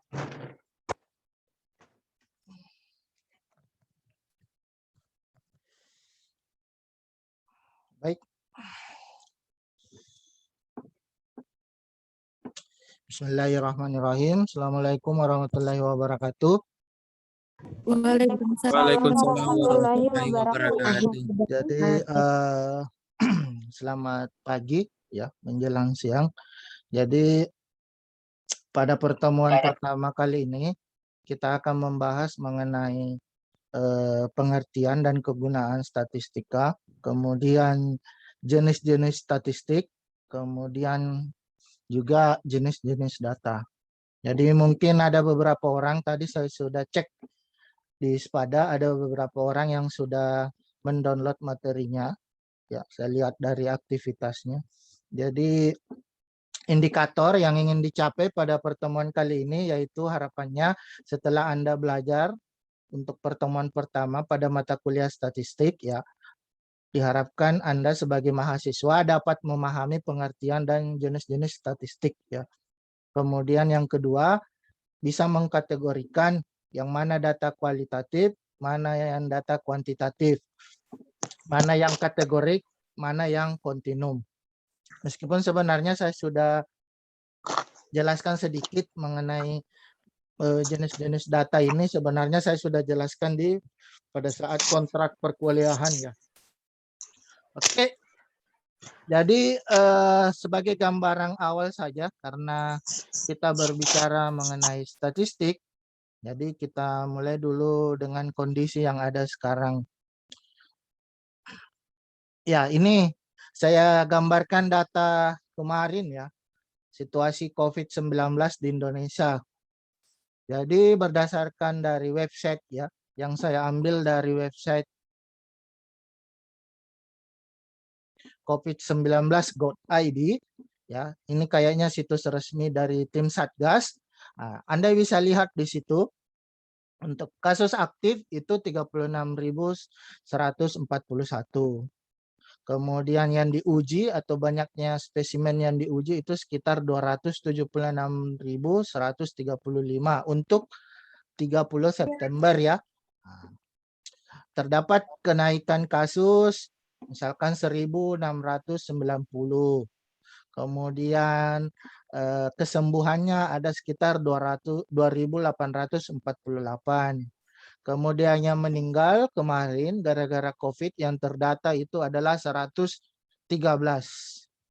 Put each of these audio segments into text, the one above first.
Baik. Bismillahirrahmanirrahim. Assalamualaikum warahmatullahi wabarakatuh. Waalaikumsalam warahmatullahi wabarakatuh. Jadi selamat pagi ya menjelang siang. Jadi pada pertemuan pertama kali ini kita akan membahas mengenai pengertian dan kegunaan statistika, kemudian jenis-jenis statistik, kemudian juga jenis-jenis data. Jadi mungkin ada beberapa orang tadi saya sudah cek di Spada, ada beberapa orang yang sudah mendownload materinya. Ya, saya lihat dari aktivitasnya. Jadi indikator yang ingin dicapai pada pertemuan kali ini yaitu harapannya setelah Anda belajar untuk pertemuan pertama pada mata kuliah statistik ya, diharapkan Anda sebagai mahasiswa dapat memahami pengertian dan jenis-jenis statistik ya. Kemudian yang kedua, bisa mengkategorikan yang mana data kualitatif, mana yang data kuantitatif, mana yang kategorik, mana yang kontinum. Meskipun sebenarnya saya sudah jelaskan sedikit mengenai jenis-jenis data ini, sebenarnya saya sudah jelaskan pada saat kontrak perkuliahan ya. Oke, jadi sebagai gambaran awal saja karena kita berbicara mengenai statistik, jadi kita mulai dulu dengan kondisi yang ada sekarang. Ya, ini saya gambarkan data kemarin ya, situasi COVID-19 di Indonesia. Jadi berdasarkan dari website ya, yang saya ambil dari website covid19.go.id ya, ini kayaknya situs resmi dari tim Satgas. Nah, Anda bisa lihat di situ untuk kasus aktif itu 36.141. Kemudian yang diuji atau banyaknya spesimen yang diuji itu sekitar 276.135 untuk 30 September ya. Nah, terdapat kenaikan kasus misalkan 1.690. Kemudian kesembuhannya ada sekitar 2.848. Kemudian yang meninggal kemarin gara-gara COVID yang terdata itu adalah 113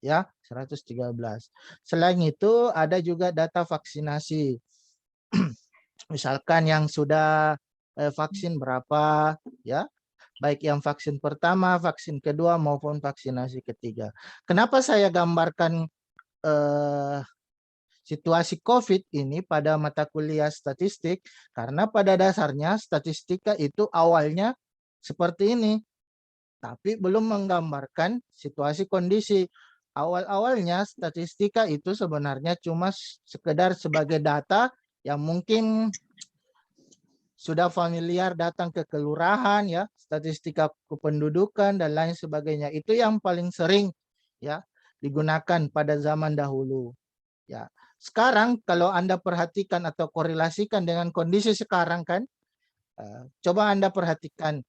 ya, 113. Selain itu ada juga data vaksinasi. Misalkan yang sudah vaksin berapa ya, baik yang vaksin pertama, vaksin kedua maupun vaksinasi ketiga. Kenapa saya gambarkan situasi COVID ini pada mata kuliah statistik? Karena pada dasarnya statistika itu awalnya seperti ini, tapi belum menggambarkan situasi kondisi. Awal-awalnya statistika itu sebenarnya cuma sekedar sebagai data yang mungkin sudah familiar datang ke kelurahan ya, statistika kependudukan dan lain sebagainya. Itu yang paling sering ya digunakan pada zaman dahulu. Ya, sekarang kalau Anda perhatikan atau korelasikan dengan kondisi sekarang kan, coba Anda perhatikan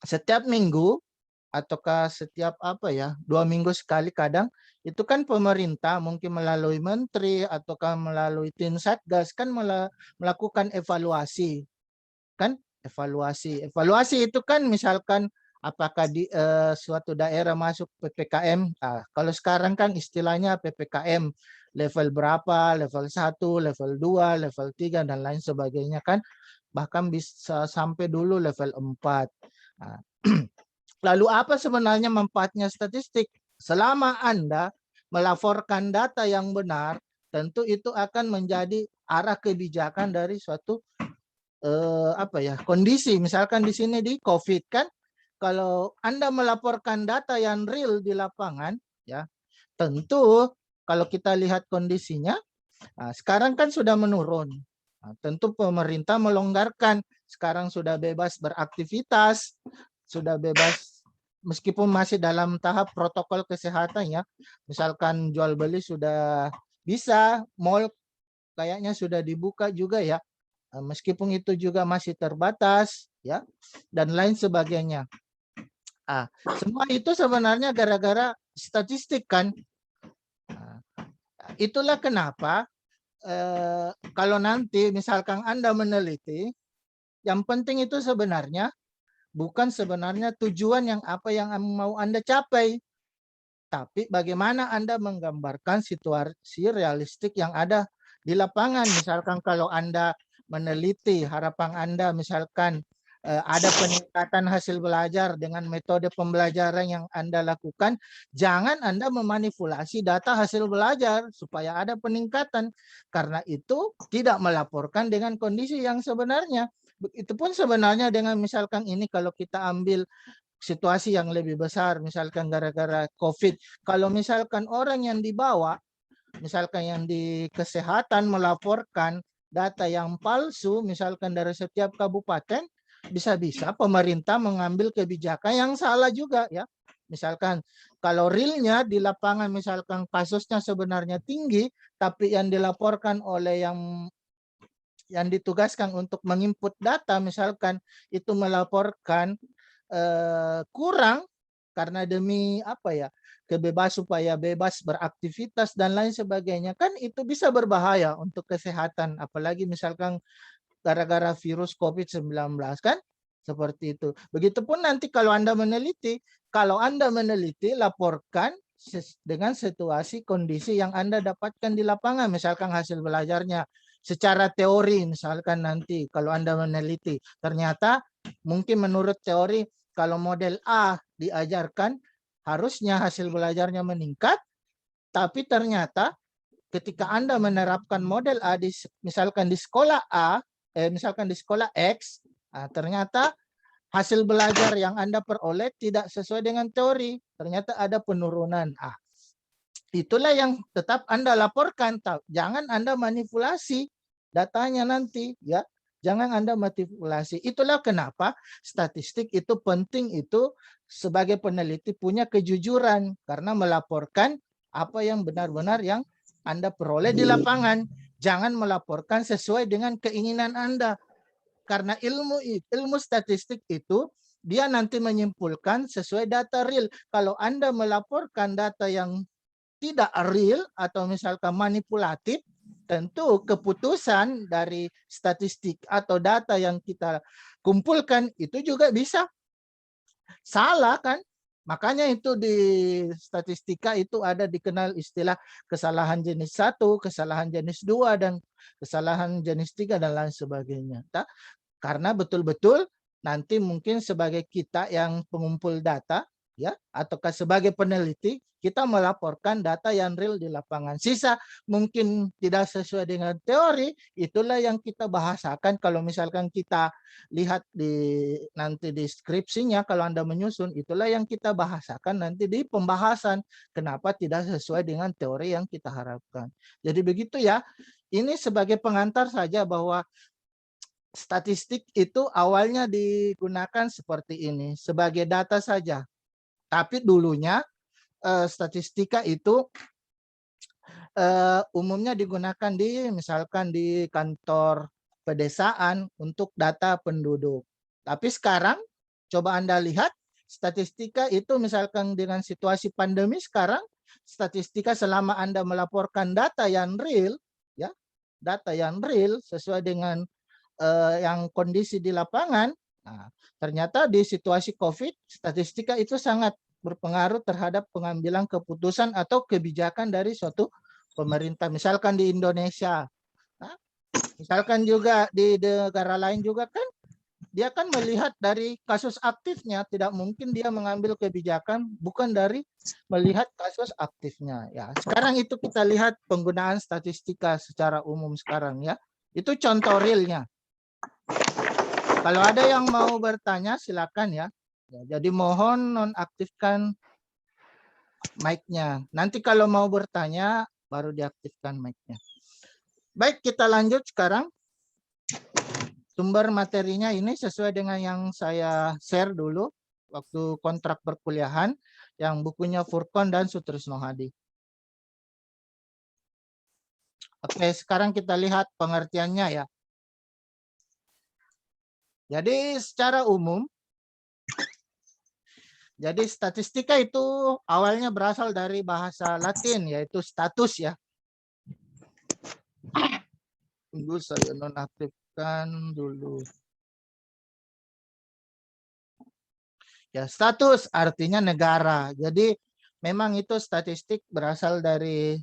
setiap minggu ataukah setiap 2 minggu sekali kadang itu kan pemerintah mungkin melalui menteri ataukah melalui tim Satgas kan melakukan evaluasi. Kan evaluasi itu kan misalkan apakah di suatu daerah masuk PPKM. Kalau sekarang kan istilahnya PPKM level berapa, level 1, level 2, level 3 dan lain sebagainya kan, bahkan bisa sampai dulu level 4. Lalu apa sebenarnya manfaatnya statistik? Selama Anda melaporkan data yang benar, tentu itu akan menjadi arah kebijakan dari suatu kondisi. Misalkan di sini di COVID kan, kalau Anda melaporkan data yang real di lapangan ya, tentu kalau kita lihat kondisinya sekarang kan sudah menurun. Tentu pemerintah melonggarkan, sekarang sudah bebas beraktivitas, sudah bebas meskipun masih dalam tahap protokol kesehatan ya. Misalkan jual beli sudah bisa, mall kayaknya sudah dibuka juga ya. Meskipun itu juga masih terbatas ya dan lain sebagainya. Semua itu sebenarnya gara-gara statistik kan. Itulah kenapa kalau nanti misalkan Anda meneliti, yang penting itu sebenarnya bukan sebenarnya tujuan yang apa yang mau Anda capai, tapi bagaimana Anda menggambarkan situasi realistik yang ada di lapangan. Misalkan kalau Anda meneliti, harapan Anda misalkan ada peningkatan hasil belajar dengan metode pembelajaran yang Anda lakukan, jangan Anda memanipulasi data hasil belajar supaya ada peningkatan. Karena itu tidak melaporkan dengan kondisi yang sebenarnya. Itu pun sebenarnya dengan misalkan ini kalau kita ambil situasi yang lebih besar, misalkan gara-gara COVID. Kalau misalkan orang yang dibawa, misalkan yang di kesehatan melaporkan data yang palsu, misalkan dari setiap kabupaten, bisa-bisa pemerintah mengambil kebijakan yang salah juga ya. Misalkan kalau realnya di lapangan misalkan kasusnya sebenarnya tinggi, tapi yang dilaporkan oleh yang ditugaskan untuk menginput data misalkan itu melaporkan kurang karena demi apa ya supaya bebas beraktivitas dan lain sebagainya, kan itu bisa berbahaya untuk kesehatan, apalagi misalkan gara-gara virus COVID-19 kan seperti itu. Begitupun nanti kalau Anda meneliti, laporkan dengan situasi kondisi yang Anda dapatkan di lapangan, misalkan hasil belajarnya secara teori, misalkan nanti kalau Anda meneliti ternyata mungkin menurut teori kalau model A diajarkan harusnya hasil belajarnya meningkat, tapi ternyata ketika Anda menerapkan model A misalkan di sekolah A, misalkan di sekolah X, ternyata hasil belajar yang Anda peroleh tidak sesuai dengan teori, ternyata ada penurunan. Itulah yang tetap Anda laporkan. Jangan Anda manipulasi datanya nanti ya. Jangan Anda manipulasi. Itulah kenapa statistik itu penting, itu sebagai peneliti punya kejujuran karena melaporkan apa yang benar-benar yang Anda peroleh di lapangan. Jangan melaporkan sesuai dengan keinginan Anda. Karena ilmu statistik itu dia nanti menyimpulkan sesuai data real. Kalau Anda melaporkan data yang tidak real atau misalkan manipulatif, tentu keputusan dari statistik atau data yang kita kumpulkan itu juga bisa salah kan. Makanya itu di statistika itu ada dikenal istilah kesalahan jenis 1, kesalahan jenis 2, dan kesalahan jenis 3 dan lain sebagainya. Karena betul-betul nanti mungkin sebagai kita yang pengumpul data ya ataukah sebagai peneliti kita melaporkan data yang real di lapangan. Sisa mungkin tidak sesuai dengan teori, itulah yang kita bahasakan. Kalau misalkan kita lihat nanti di skripsinya kalau Anda menyusun, itulah yang kita bahasakan nanti di pembahasan. Kenapa tidak sesuai dengan teori yang kita harapkan. Jadi begitu ya. Ini sebagai pengantar saja bahwa statistik itu awalnya digunakan seperti ini, sebagai data saja. Tapi dulunya statistika itu umumnya digunakan misalkan di kantor pedesaan untuk data penduduk. Tapi sekarang coba Anda lihat statistika itu misalkan dengan situasi pandemi sekarang, statistika selama Anda melaporkan data yang real, ya, data yang real sesuai dengan yang kondisi di lapangan, ternyata di situasi COVID, statistika itu sangat berpengaruh terhadap pengambilan keputusan atau kebijakan dari suatu pemerintah. Misalkan di Indonesia, misalkan juga di negara lain juga kan, dia kan melihat dari kasus aktifnya, tidak mungkin dia mengambil kebijakan bukan dari melihat kasus aktifnya. Ya, sekarang itu kita lihat penggunaan statistika secara umum sekarang ya. Itu contoh realnya. Kalau ada yang mau bertanya silakan ya. Jadi mohon nonaktifkan mic-nya. Nanti kalau mau bertanya baru diaktifkan mic-nya. Baik, kita lanjut sekarang. Sumber materinya ini sesuai dengan yang saya share dulu waktu kontrak perkuliahan, yang bukunya Furqon dan Sutrisno Hadi. Oke, sekarang kita lihat pengertiannya ya. Jadi secara umum, jadi statistika itu awalnya berasal dari bahasa Latin, yaitu status ya. Tunggu saya nonaktifkan dulu. Ya, status artinya negara. Jadi memang itu statistik berasal dari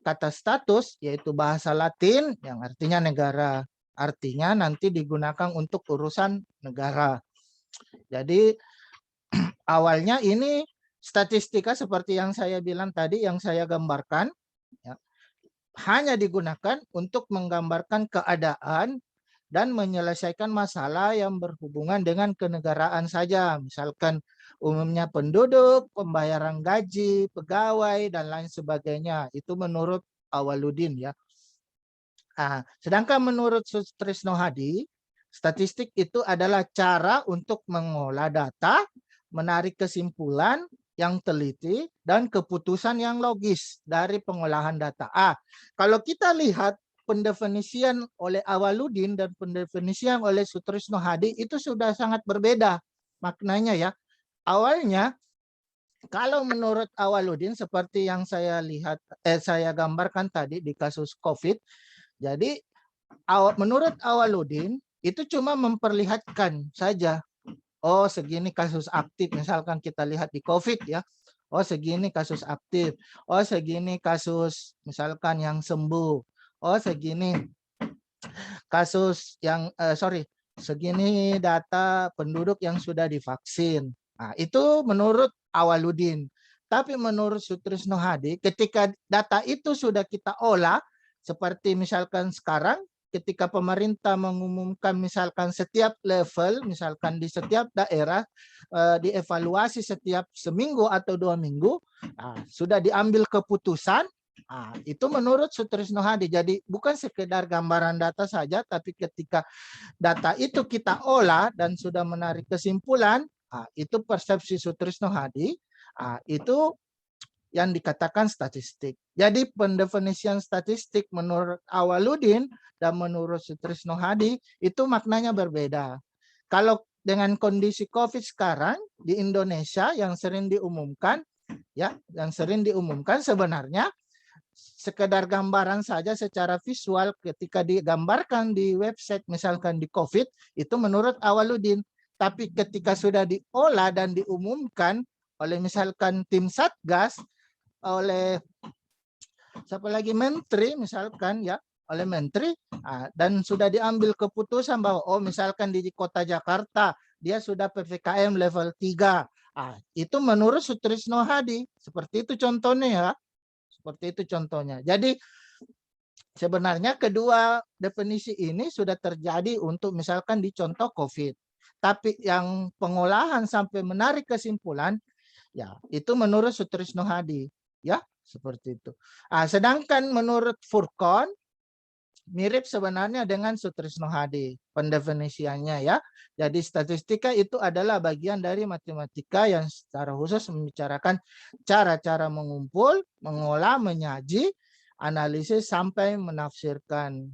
kata status, yaitu bahasa Latin yang artinya negara. Artinya nanti digunakan untuk urusan negara. Jadi awalnya ini statistika seperti yang saya bilang tadi, yang saya gambarkan, ya, hanya digunakan untuk menggambarkan keadaan dan menyelesaikan masalah yang berhubungan dengan kenegaraan saja. Misalkan umumnya penduduk, pembayaran gaji, pegawai, dan lain sebagainya. Itu menurut Awaludin ya. Sedangkan menurut Sutrisno Hadi, statistik itu adalah cara untuk mengolah data, menarik kesimpulan yang teliti, dan keputusan yang logis dari pengolahan data. Kalau kita lihat pendefinisian oleh Awaludin dan pendefinisian oleh Sutrisno Hadi itu sudah sangat berbeda maknanya ya. Awalnya kalau menurut Awaludin seperti yang saya lihat, saya gambarkan tadi di kasus COVID, jadi menurut Awaludin itu cuma memperlihatkan saja. Oh, segini kasus aktif, misalkan kita lihat di COVID ya. Oh, segini kasus aktif. Oh, segini kasus misalkan yang sembuh. Oh, segini kasus yang segini data penduduk yang sudah divaksin. Nah, itu menurut Awaludin. Tapi menurut Sutrisno Hadi, ketika data itu sudah kita olah, seperti misalkan sekarang, ketika pemerintah mengumumkan misalkan setiap level, misalkan di setiap daerah, dievaluasi setiap seminggu atau 2 minggu, sudah diambil keputusan. Itu menurut Sutrisno Hadi. Jadi bukan sekedar gambaran data saja, tapi ketika data itu kita olah dan sudah menarik kesimpulan, itu persepsi Sutrisno Hadi, itu yang dikatakan statistik. Jadi pendefinisian statistik menurut Awaludin dan menurut Sutrisno Hadi itu maknanya berbeda. Kalau dengan kondisi COVID sekarang di Indonesia yang sering diumumkan, sebenarnya sekedar gambaran saja secara visual ketika digambarkan di website misalkan di COVID itu menurut Awaludin, tapi ketika sudah diolah dan diumumkan oleh misalkan tim Satgas, oleh siapa lagi menteri misalkan ya, oleh menteri, dan sudah diambil keputusan bahwa misalkan di kota Jakarta dia sudah PPKM level 3, itu menurut Sutrisno Hadi seperti itu contohnya ya. Seperti itu contohnya. Jadi sebenarnya kedua definisi ini sudah terjadi untuk misalkan di contoh COVID. Tapi yang pengolahan sampai menarik kesimpulan, ya itu menurut Sutrisno Hadi. Ya, seperti itu. Sedangkan menurut Furqon, mirip sebenarnya dengan Sutrisno Hadi pendefinisiannya ya. Jadi statistika itu adalah bagian dari matematika yang secara khusus membicarakan cara-cara mengumpul, mengolah, menyaji, analisis sampai menafsirkan.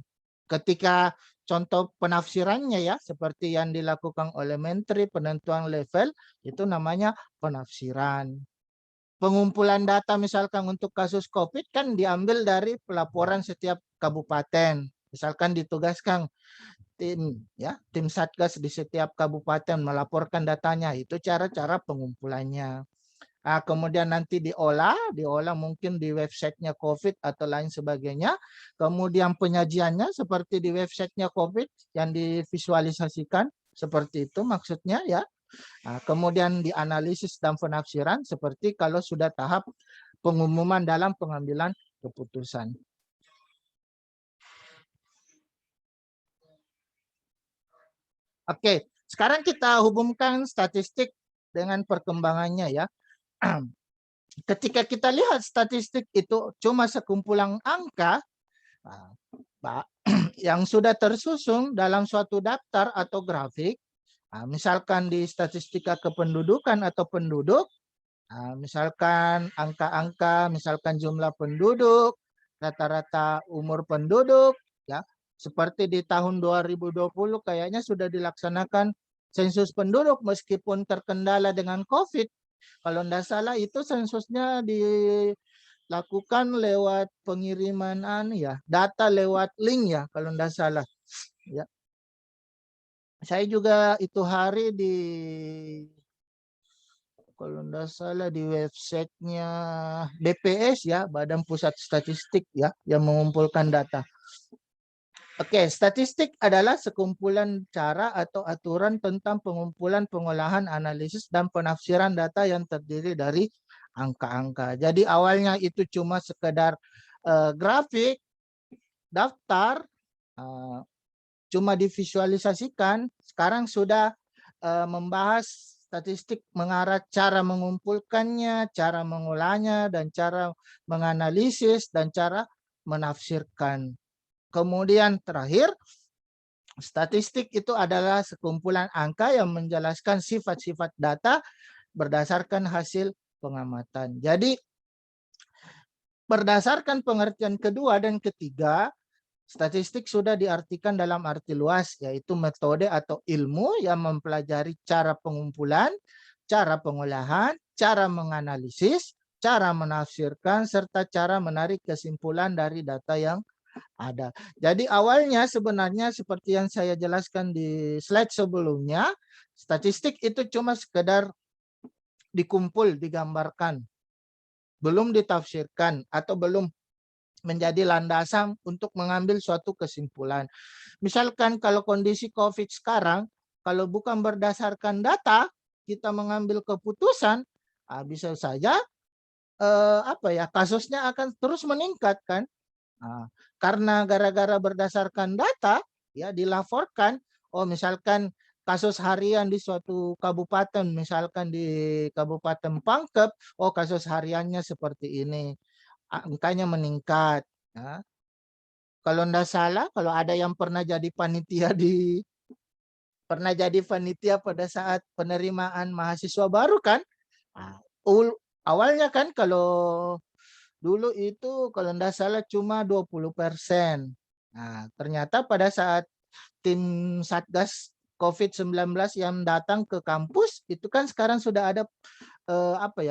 Ketika contoh penafsirannya ya seperti yang dilakukan oleh menteri penentuan level itu namanya penafsiran. Pengumpulan data misalkan untuk kasus COVID kan diambil dari pelaporan setiap kabupaten. Misalkan ditugaskan tim Satgas di setiap kabupaten melaporkan datanya, itu cara-cara pengumpulannya. Kemudian nanti diolah mungkin di websitenya COVID atau lain sebagainya. Kemudian penyajiannya seperti di websitenya COVID yang divisualisasikan seperti itu maksudnya ya. Kemudian dianalisis dan penafsiran seperti kalau sudah tahap pengumuman dalam pengambilan keputusan. Oke, sekarang kita hubungkan statistik dengan perkembangannya ya. Ketika kita lihat statistik itu cuma sekumpulan angka yang sudah tersusun dalam suatu daftar atau grafik, misalkan di statistika kependudukan atau penduduk, misalkan angka-angka, misalkan jumlah penduduk, rata-rata umur penduduk, ya. Seperti di tahun 2020 kayaknya sudah dilaksanakan sensus penduduk meskipun terkendala dengan COVID. Kalau tidak salah itu sensusnya dilakukan lewat pengiriman data lewat link ya kalau tidak salah. Ya. Saya juga itu hari kalau tidak salah di websitenya BPS ya, Badan Pusat Statistik ya, yang mengumpulkan data. Oke, statistik adalah sekumpulan cara atau aturan tentang pengumpulan, pengolahan, analisis, dan penafsiran data yang terdiri dari angka-angka. Jadi awalnya itu cuma sekedar grafik, daftar, cuma divisualisasikan. Sekarang sudah membahas statistik mengarah cara mengumpulkannya, cara mengolahnya, dan cara menganalisis, dan cara menafsirkan. Kemudian terakhir, statistik itu adalah sekumpulan angka yang menjelaskan sifat-sifat data berdasarkan hasil pengamatan. Jadi berdasarkan pengertian kedua dan ketiga, statistik sudah diartikan dalam arti luas, yaitu metode atau ilmu yang mempelajari cara pengumpulan, cara pengolahan, cara menganalisis, cara menafsirkan, serta cara menarik kesimpulan dari data yang ada. Jadi awalnya sebenarnya seperti yang saya jelaskan di slide sebelumnya, statistik itu cuma sekedar dikumpul, digambarkan, belum ditafsirkan atau belum menjadi landasan untuk mengambil suatu kesimpulan. Misalkan kalau kondisi COVID sekarang, kalau bukan berdasarkan data, kita mengambil keputusan, bisa saja kasusnya akan terus meningkat kan. Nah, karena gara-gara berdasarkan data, ya dilaporkan, misalkan kasus harian di suatu kabupaten, misalkan di Kabupaten Pangkep, kasus hariannya seperti ini, angkanya meningkat. Ya. Kalau tidak salah, kalau ada yang pernah jadi panitia pada saat penerimaan mahasiswa baru kan, awalnya kan kalau dulu itu kalau tidak salah cuma 20%. Nah, ternyata pada saat tim Satgas COVID-19 yang datang ke kampus, itu kan sekarang sudah ada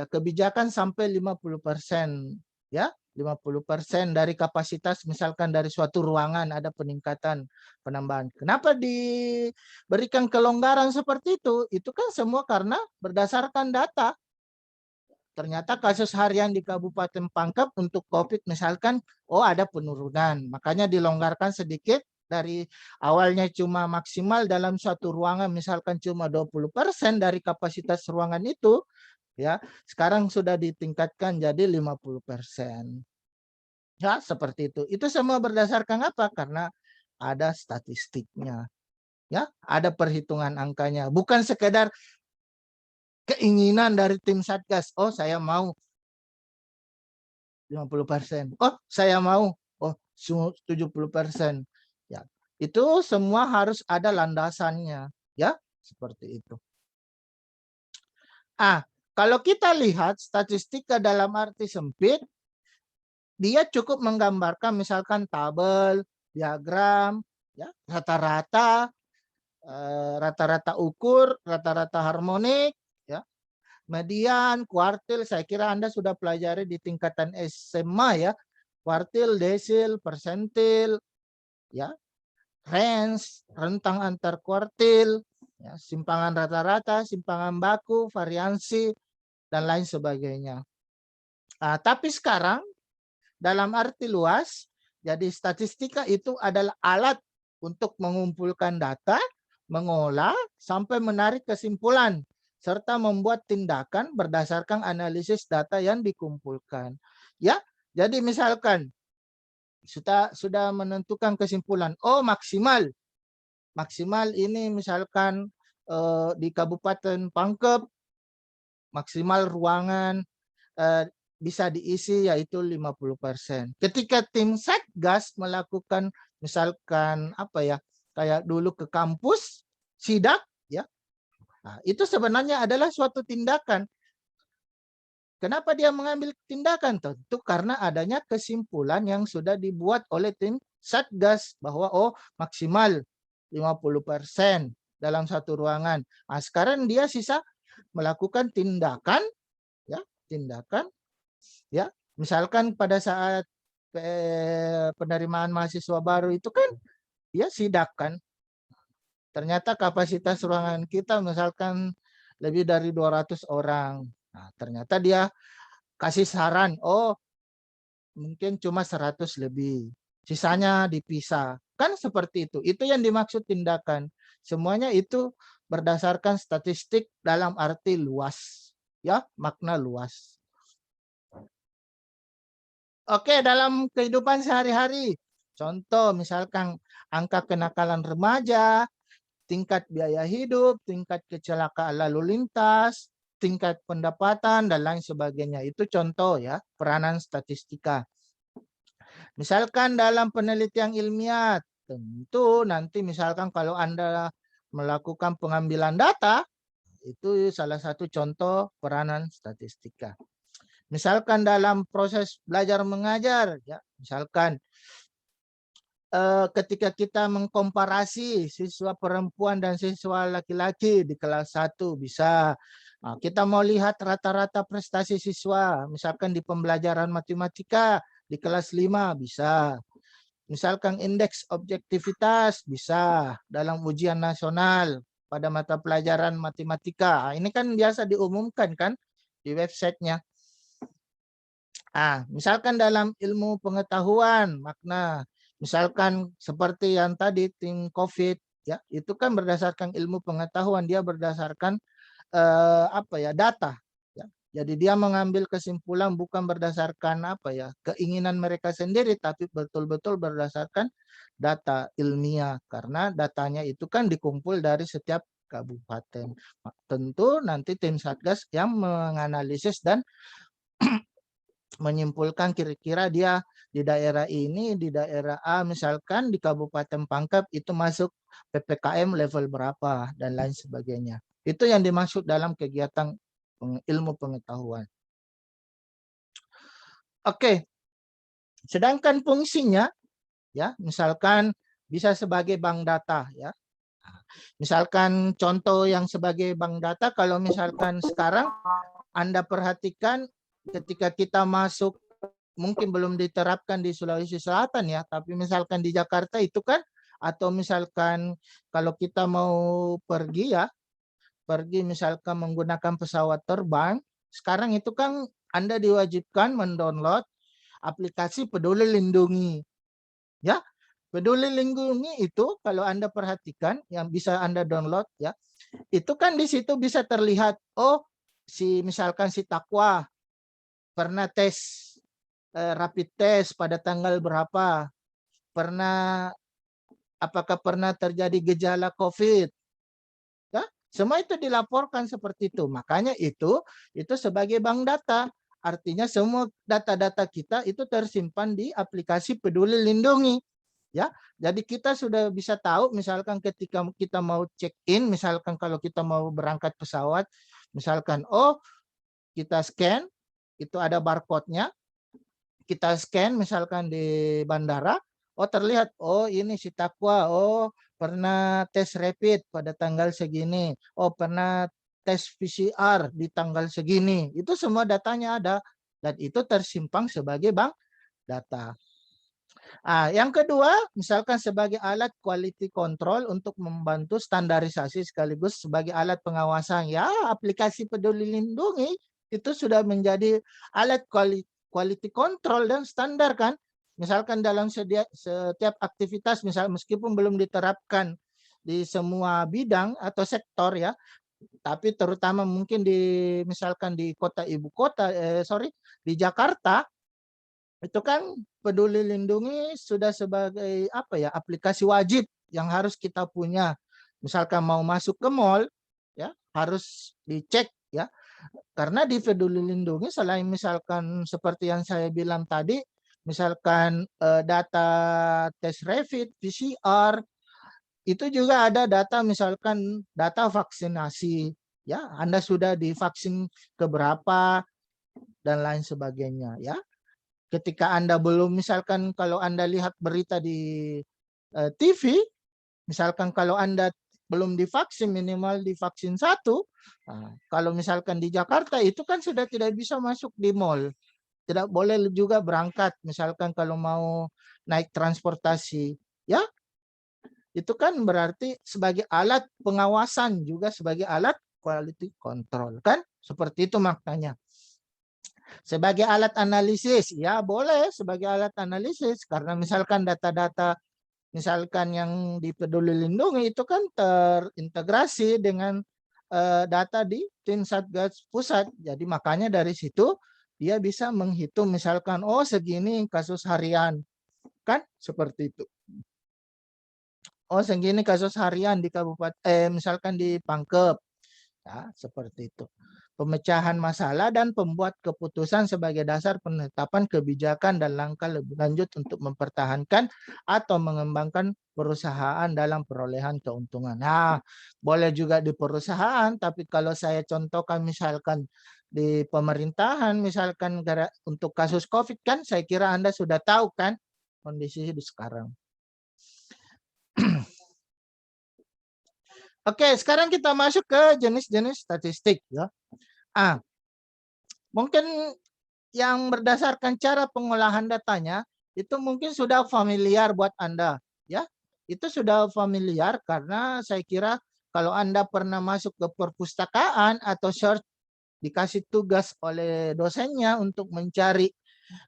kebijakan sampai 50%. Ya, 50% dari kapasitas, misalkan dari suatu ruangan ada peningkatan, penambahan. Kenapa diberikan kelonggaran seperti itu? Itu kan semua karena berdasarkan data. Ternyata kasus harian di Kabupaten Pangkep untuk COVID misalkan, ada penurunan. Makanya dilonggarkan sedikit dari awalnya cuma maksimal dalam suatu ruangan misalkan cuma 20% dari kapasitas ruangan itu, ya sekarang sudah ditingkatkan jadi 50%. Ya, seperti itu. Itu semua berdasarkan apa? Karena ada statistiknya. Ya, ada perhitungan angkanya. Bukan sekedar keinginan dari tim Satgas. Saya mau 50%. Saya mau 70%. Ya, itu semua harus ada landasannya, ya, seperti itu. Kalau kita lihat statistika dalam arti sempit, dia cukup menggambarkan misalkan tabel, diagram, ya, rata-rata ukur, rata-rata harmonik, ya, median, kuartil. Saya kira Anda sudah pelajari di tingkatan SMA ya, kuartil, desil, persentil, ya, range, rentang antar kuartil, ya, simpangan rata-rata, simpangan baku, variansi, dan lain sebagainya. Tapi sekarang dalam arti luas, jadi statistika itu adalah alat untuk mengumpulkan data, mengolah, sampai menarik kesimpulan, serta membuat tindakan berdasarkan analisis data yang dikumpulkan. Ya, jadi misalkan sudah menentukan kesimpulan, maksimal ini misalkan di Kabupaten Pangkep, maksimal ruangan bisa diisi yaitu 50%. Ketika tim Satgas melakukan misalkan kayak dulu ke kampus, sidak, ya. Itu sebenarnya adalah suatu tindakan. Kenapa dia mengambil tindakan? Tentu karena adanya kesimpulan yang sudah dibuat oleh tim Satgas bahwa maksimal 50% dalam satu ruangan. Nah, sekarang dia sisa melakukan tindakan ya. Misalkan pada saat penerimaan mahasiswa baru itu kan dia sidak kan. Ternyata kapasitas ruangan kita misalkan lebih dari 200 orang. Nah, ternyata dia kasih saran, mungkin cuma 100 lebih. Sisanya dipisah. Kan seperti itu. Itu yang dimaksud tindakan. Semuanya itu berdasarkan statistik dalam arti luas. Ya, makna luas. Oke, dalam kehidupan sehari-hari. Contoh misalkan angka kenakalan remaja, tingkat biaya hidup, tingkat kecelakaan lalu lintas, tingkat pendapatan, dan lain sebagainya. Itu contoh ya, peranan statistika. Misalkan dalam penelitian ilmiah, tentu nanti misalkan kalau Anda melakukan pengambilan data, itu salah satu contoh peranan statistika. Misalkan dalam proses belajar mengajar, ya, misalkan ketika kita mengkomparasi siswa perempuan dan siswa laki-laki di kelas 1 bisa. Nah, kita mau lihat rata-rata prestasi siswa, misalkan di pembelajaran matematika di kelas 5 bisa. Misalkan indeks objektivitas bisa dalam ujian nasional pada mata pelajaran matematika. Nah, ini kan biasa diumumkan kan di websitenya. Misalkan dalam ilmu pengetahuan, makna, misalkan seperti yang tadi tim COVID, ya, itu kan berdasarkan ilmu pengetahuan, dia berdasarkan data. Ya. Jadi dia mengambil kesimpulan bukan berdasarkan keinginan mereka sendiri, tapi betul-betul berdasarkan data ilmiah, karena datanya itu kan dikumpul dari setiap kabupaten. Tentu nanti tim Satgas yang menganalisis dan menyimpulkan kira-kira dia di daerah ini, di daerah A misalkan di Kabupaten Pangkep itu masuk PPKM level berapa dan lain sebagainya. Itu yang dimaksud dalam kegiatan ilmu pengetahuan. Oke. Sedangkan fungsinya ya, misalkan bisa sebagai bank data ya. Misalkan contoh yang sebagai bank data, kalau misalkan sekarang Anda perhatikan ketika kita masuk, mungkin belum diterapkan di Sulawesi Selatan ya, tapi misalkan di Jakarta itu kan, atau misalkan kalau kita mau pergi misalkan menggunakan pesawat terbang, sekarang itu kan Anda diwajibkan mendownload aplikasi Peduli Lindungi. Ya, Peduli Lindungi itu kalau Anda perhatikan yang bisa Anda download ya, itu kan di situ bisa terlihat misalkan si Takwa pernah tes rapid test pada tanggal berapa, apakah pernah terjadi gejala COVID, ya, semua itu dilaporkan seperti itu. Makanya itu sebagai bank data, artinya semua data-data kita itu tersimpan di aplikasi Peduli Lindungi, ya. Jadi kita sudah bisa tahu, misalkan ketika kita mau check in, misalkan kalau kita mau berangkat pesawat, misalkan kita scan, itu ada barcode-nya. Kita scan misalkan di bandara, terlihat, ini si Takwa, pernah tes rapid pada tanggal segini, pernah tes PCR di tanggal segini. Itu semua datanya ada, dan itu tersimpan sebagai bank data. Yang kedua, misalkan sebagai alat quality control untuk membantu standarisasi sekaligus sebagai alat pengawasan. Ya, aplikasi Peduli Lindungi itu sudah menjadi alat quality control dan standar kan. Misalkan dalam setiap aktivitas, meskipun belum diterapkan di semua bidang atau sektor ya, tapi terutama mungkin misalkan di di Jakarta, itu kan Peduli Lindungi sudah sebagai aplikasi wajib yang harus kita punya. Misalkan mau masuk ke mall ya, harus dicek ya. Karena di Peduli Lindungi selain misalkan seperti yang saya bilang tadi, misalkan data tes rapid, PCR, itu juga ada data misalkan data vaksinasi ya, Anda sudah divaksin keberapa, dan lain sebagainya ya. Ketika Anda belum, misalkan kalau Anda lihat berita di TV, misalkan kalau Anda belum divaksin, minimal divaksin 1, kalau misalkan di Jakarta itu kan sudah tidak bisa masuk di mall, tidak boleh juga berangkat, misalkan kalau mau naik transportasi, ya itu kan berarti sebagai alat pengawasan juga sebagai alat quality control kan, seperti itu maknanya. Sebagai alat analisis, ya boleh sebagai alat analisis karena misalkan data-data misalkan yang di Peduli Lindungi itu kan terintegrasi dengan data di Tim Satgas Pusat. Jadi makanya dari situ dia bisa menghitung misalkan oh segini kasus harian kan seperti itu. Oh segini kasus harian di kabupaten misalkan di Pangkep. Ya, seperti itu. Pemecahan masalah dan pembuat keputusan sebagai dasar penetapan kebijakan dan langkah lebih lanjut untuk mempertahankan atau mengembangkan perusahaan dalam perolehan keuntungan. Nah, boleh juga di perusahaan, tapi kalau saya contohkan misalkan di pemerintahan, misalkan untuk kasus COVID kan, saya kira Anda sudah tahu kan kondisi di sekarang. Oke, sekarang kita masuk ke jenis-jenis statistik ya. Mungkin yang berdasarkan cara pengolahan datanya itu mungkin sudah familiar buat Anda ya. Itu sudah familiar karena saya kira kalau Anda pernah masuk ke perpustakaan atau search dikasih tugas oleh dosennya untuk mencari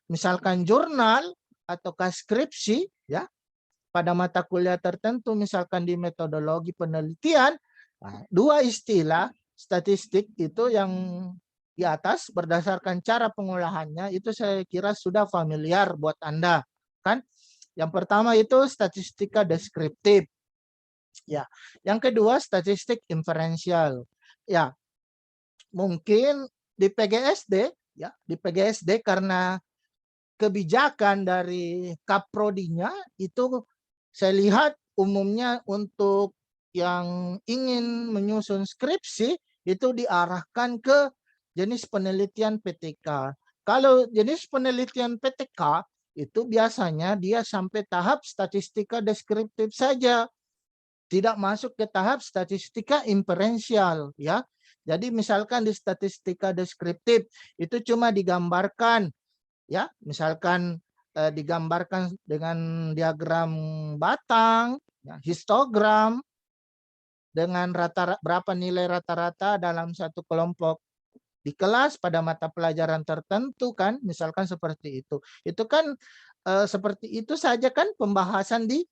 misalkan jurnal atau skripsi ya pada mata kuliah tertentu misalkan di metodologi penelitian, dua istilah statistik itu yang di atas berdasarkan cara pengolahannya itu saya kira sudah familiar buat Anda kan. Yang pertama itu statistika deskriptif ya, yang kedua statistik inferensial ya. Mungkin di PGSD ya, di PGSD karena kebijakan dari Kaprodinya itu saya lihat umumnya untuk yang ingin menyusun skripsi itu diarahkan ke jenis penelitian PTK. Kalau jenis penelitian PTK itu biasanya dia sampai tahap statistika deskriptif saja, tidak masuk ke tahap statistika inferensial ya. Jadi misalkan di statistika deskriptif itu cuma digambarkan ya, misalkan digambarkan dengan diagram batang, ya, histogram dengan berapa nilai rata-rata dalam satu kelompok di kelas pada mata pelajaran tertentu kan, misalkan seperti itu. Itu kan seperti itu saja kan pembahasan di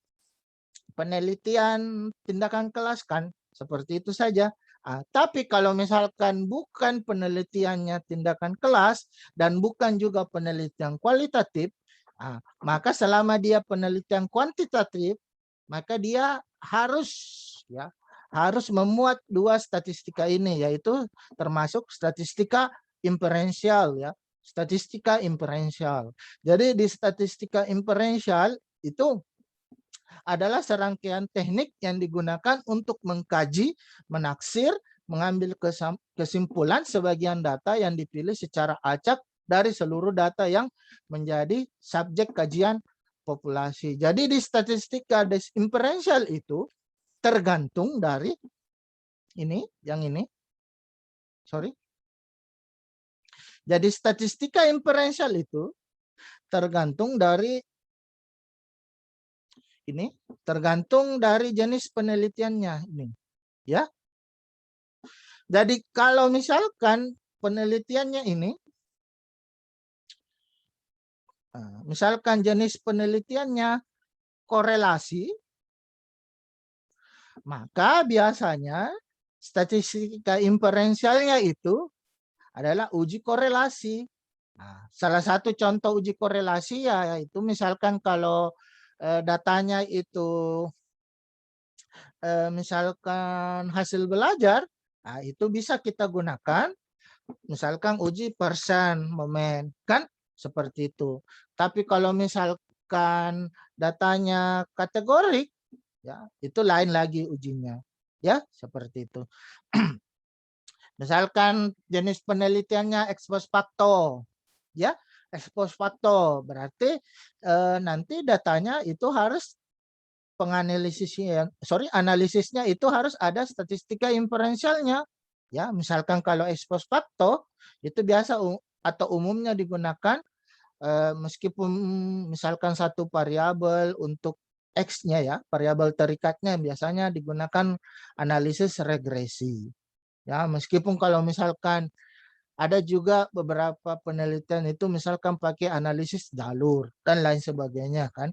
penelitian tindakan kelas kan, seperti itu saja. Tapi kalau misalkan bukan penelitiannya tindakan kelas dan bukan juga penelitian kualitatif, maka selama dia penelitian kuantitatif, maka dia harus ya harus memuat dua statistika ini, yaitu termasuk statistika inferensial ya, statistika inferensial. Jadi di statistika inferensial itu adalah serangkaian teknik yang digunakan untuk mengkaji, menaksir, mengambil kesimpulan sebagian data yang dipilih secara acak dari seluruh data yang menjadi subjek kajian populasi. Jadi di statistika inferensial itu tergantung dari ini, yang ini. Sorry. Jadi statistika inferensial itu tergantung dari ini, tergantung dari jenis penelitiannya ini, ya. Jadi kalau misalkan penelitiannya ini, misalkan jenis penelitiannya korelasi, maka biasanya statistika inferensialnya itu adalah uji korelasi. Salah satu contoh uji korelasi ya itu misalkan kalau datanya itu misalkan hasil belajar, itu bisa kita gunakan misalkan uji persen momen kan seperti itu. Tapi kalau misalkan datanya kategorik ya itu lain lagi ujinya ya seperti itu. Misalkan jenis penelitiannya ex post facto ya, ex post facto. Berarti nanti datanya itu harus analisisnya itu harus ada statistika inferensialnya. Ya, misalkan kalau ex post facto itu biasa atau umumnya digunakan meskipun misalkan satu variabel untuk X-nya ya, variabel terikatnya biasanya digunakan analisis regresi. Ya, meskipun kalau misalkan ada juga beberapa penelitian itu misalkan pakai analisis jalur dan lain sebagainya kan.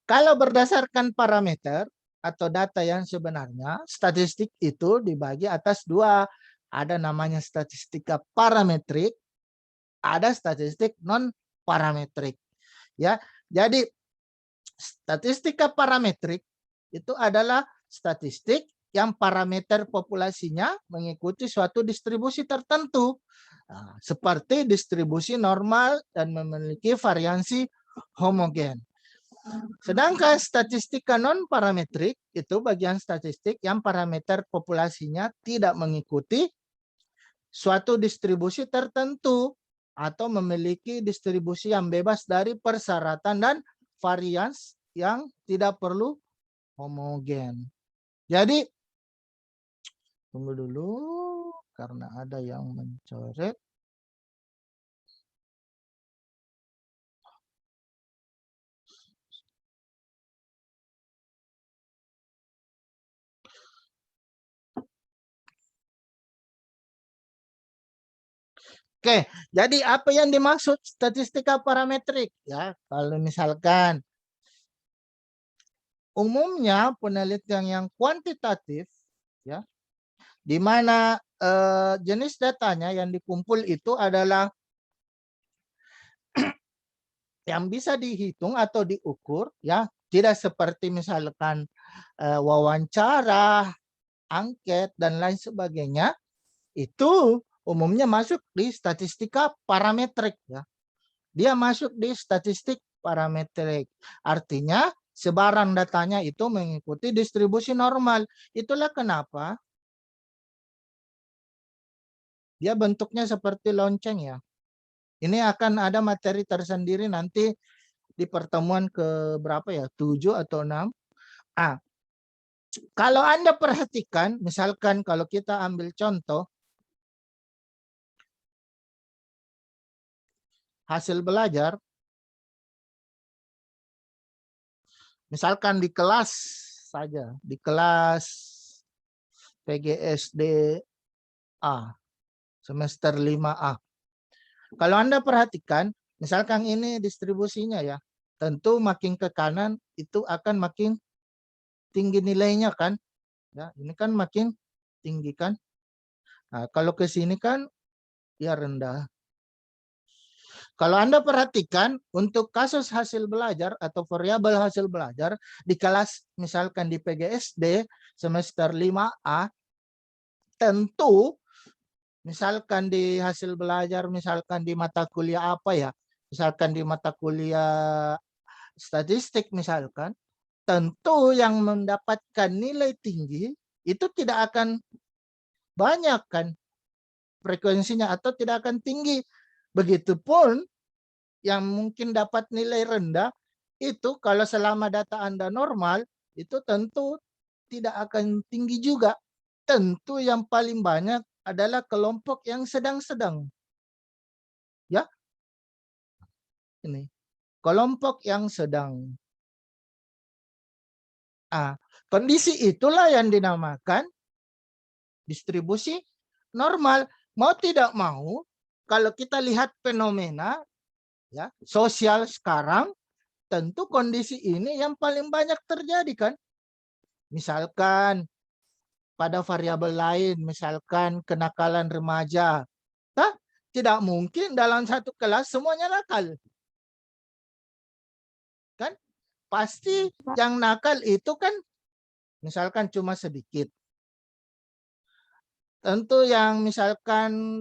Kalau berdasarkan parameter atau data yang sebenarnya, statistik itu dibagi atas dua. Ada namanya statistika parametrik, ada statistik non parametrik. Ya, jadi statistika parametrik itu adalah statistik yang parameter populasinya mengikuti suatu distribusi tertentu, seperti distribusi normal dan memiliki variansi homogen. Sedangkan statistika non parametrik itu bagian statistik yang parameter populasinya tidak mengikuti suatu distribusi tertentu atau memiliki distribusi yang bebas dari persyaratan dan varians yang tidak perlu homogen. Jadi tunggu dulu karena ada yang mencoret. Oke, jadi apa yang dimaksud statistika parametrik? Ya, kalau misalkan umumnya penelitian yang kuantitatif, ya, di mana jenis datanya yang dikumpul itu adalah yang bisa dihitung atau diukur, ya, tidak seperti misalkan wawancara, angket dan lain sebagainya. Itu umumnya masuk di statistika parametrik, ya. Dia masuk di statistik parametrik. Artinya sebaran datanya itu mengikuti distribusi normal. Itulah kenapa dia bentuknya seperti lonceng, ya. Ini akan ada materi tersendiri nanti di pertemuan ke berapa ya? 7 atau 6. Kalau Anda perhatikan, misalkan kalau kita ambil contoh hasil belajar, misalkan di kelas saja, di kelas PGSD A, semester 5A. Kalau Anda perhatikan, misalkan ini distribusinya ya, tentu makin ke kanan itu akan makin tinggi nilainya kan. Ya, ini kan makin tinggi kan. Nah, kalau ke sini kan ya rendah. Kalau Anda perhatikan untuk kasus hasil belajar atau variabel hasil belajar di kelas misalkan di PGSD semester 5A, tentu misalkan di hasil belajar, misalkan di mata kuliah apa ya, misalkan di mata kuliah statistik misalkan, tentu yang mendapatkan nilai tinggi itu tidak akan banyak kan frekuensinya atau tidak akan tinggi. Begitupun yang mungkin dapat nilai rendah itu kalau selama data Anda normal itu tentu tidak akan tinggi juga. Tentu yang paling banyak adalah kelompok yang sedang-sedang. Ya. Ini. Kelompok yang sedang. Kondisi itulah yang dinamakan distribusi normal. Mau tidak mau, kalau kita lihat fenomena ya sosial sekarang, tentu kondisi ini yang paling banyak terjadi kan. Misalkan pada variabel lain, misalkan kenakalan remaja, tidak mungkin dalam satu kelas semuanya nakal. Kan? Pasti yang nakal itu kan misalkan cuma sedikit. Tentu yang misalkan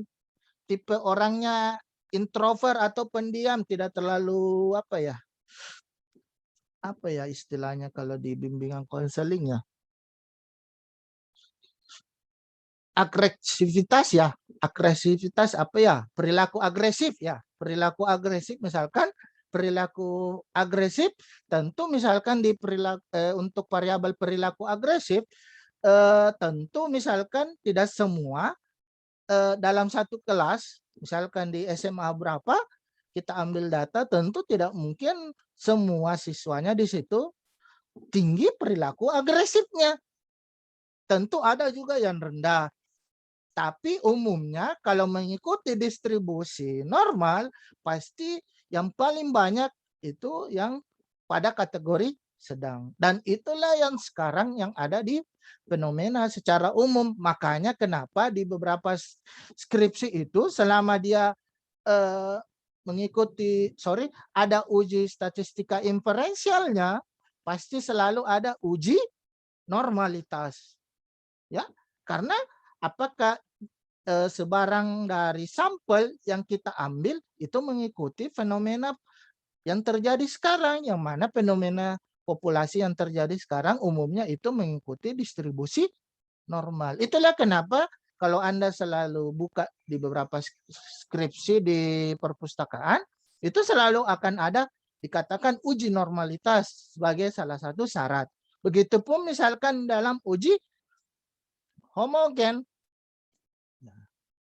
tipe orangnya introvert atau pendiam, tidak terlalu apa ya istilahnya kalau di bimbingan konseling ya, agresivitas ya, agresivitas apa ya? Perilaku agresif ya. Perilaku agresif misalkan perilaku agresif tentu misalkan di untuk variabel perilaku agresif tentu misalkan tidak semua dalam satu kelas misalkan di SMA berapa kita ambil data tentu tidak mungkin semua siswanya di situ tinggi perilaku agresifnya. Tentu ada juga yang rendah. Tapi umumnya kalau mengikuti distribusi normal, pasti yang paling banyak itu yang pada kategori sedang. Dan itulah yang sekarang yang ada di fenomena secara umum. Makanya kenapa di beberapa skripsi itu selama dia mengikuti, ada uji statistika inferensialnya, pasti selalu ada uji normalitas. Ya, karena apakah sebarang dari sampel yang kita ambil itu mengikuti fenomena yang terjadi sekarang, yang mana fenomena populasi yang terjadi sekarang umumnya itu mengikuti distribusi normal. Itulah kenapa kalau Anda selalu buka di beberapa skripsi di perpustakaan, itu selalu akan ada dikatakan uji normalitas sebagai salah satu syarat. Begitupun misalkan dalam uji homogen,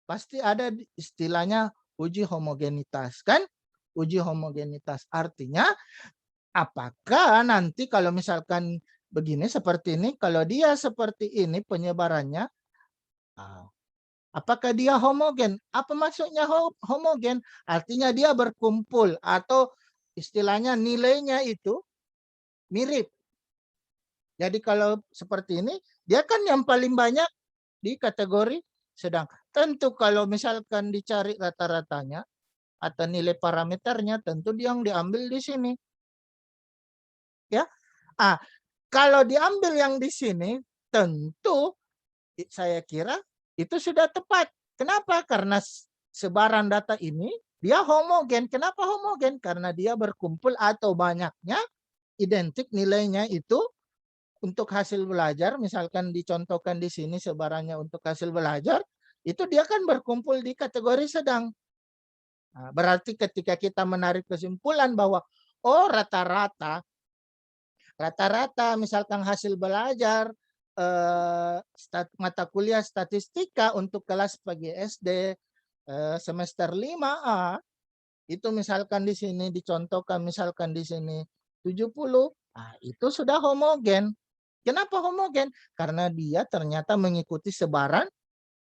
pasti ada istilahnya uji homogenitas, kan? Uji homogenitas artinya apakah nanti kalau misalkan begini seperti ini, kalau dia seperti ini penyebarannya, apakah dia homogen? Apa maksudnya homogen? Artinya dia berkumpul atau istilahnya nilainya itu mirip. Jadi kalau seperti ini, dia kan yang paling banyak di kategori sedang. Tentu kalau misalkan dicari rata-ratanya atau nilai parameternya, tentu dia yang diambil di sini. Ya, kalau diambil yang di sini, tentu saya kira itu sudah tepat. Kenapa? Karena sebaran data ini dia homogen. Kenapa homogen? Karena dia berkumpul atau banyaknya identik nilainya itu untuk hasil belajar. Misalkan dicontohkan di sini sebarannya untuk hasil belajar, itu dia kan berkumpul di kategori sedang. Nah, berarti ketika kita menarik kesimpulan bahwa oh rata-rata misalkan hasil belajar mata kuliah statistika untuk kelas pagi SD semester 5A itu misalkan di sini dicontohkan misalkan di sini 70, itu sudah homogen. Kenapa homogen? Karena dia ternyata mengikuti sebaran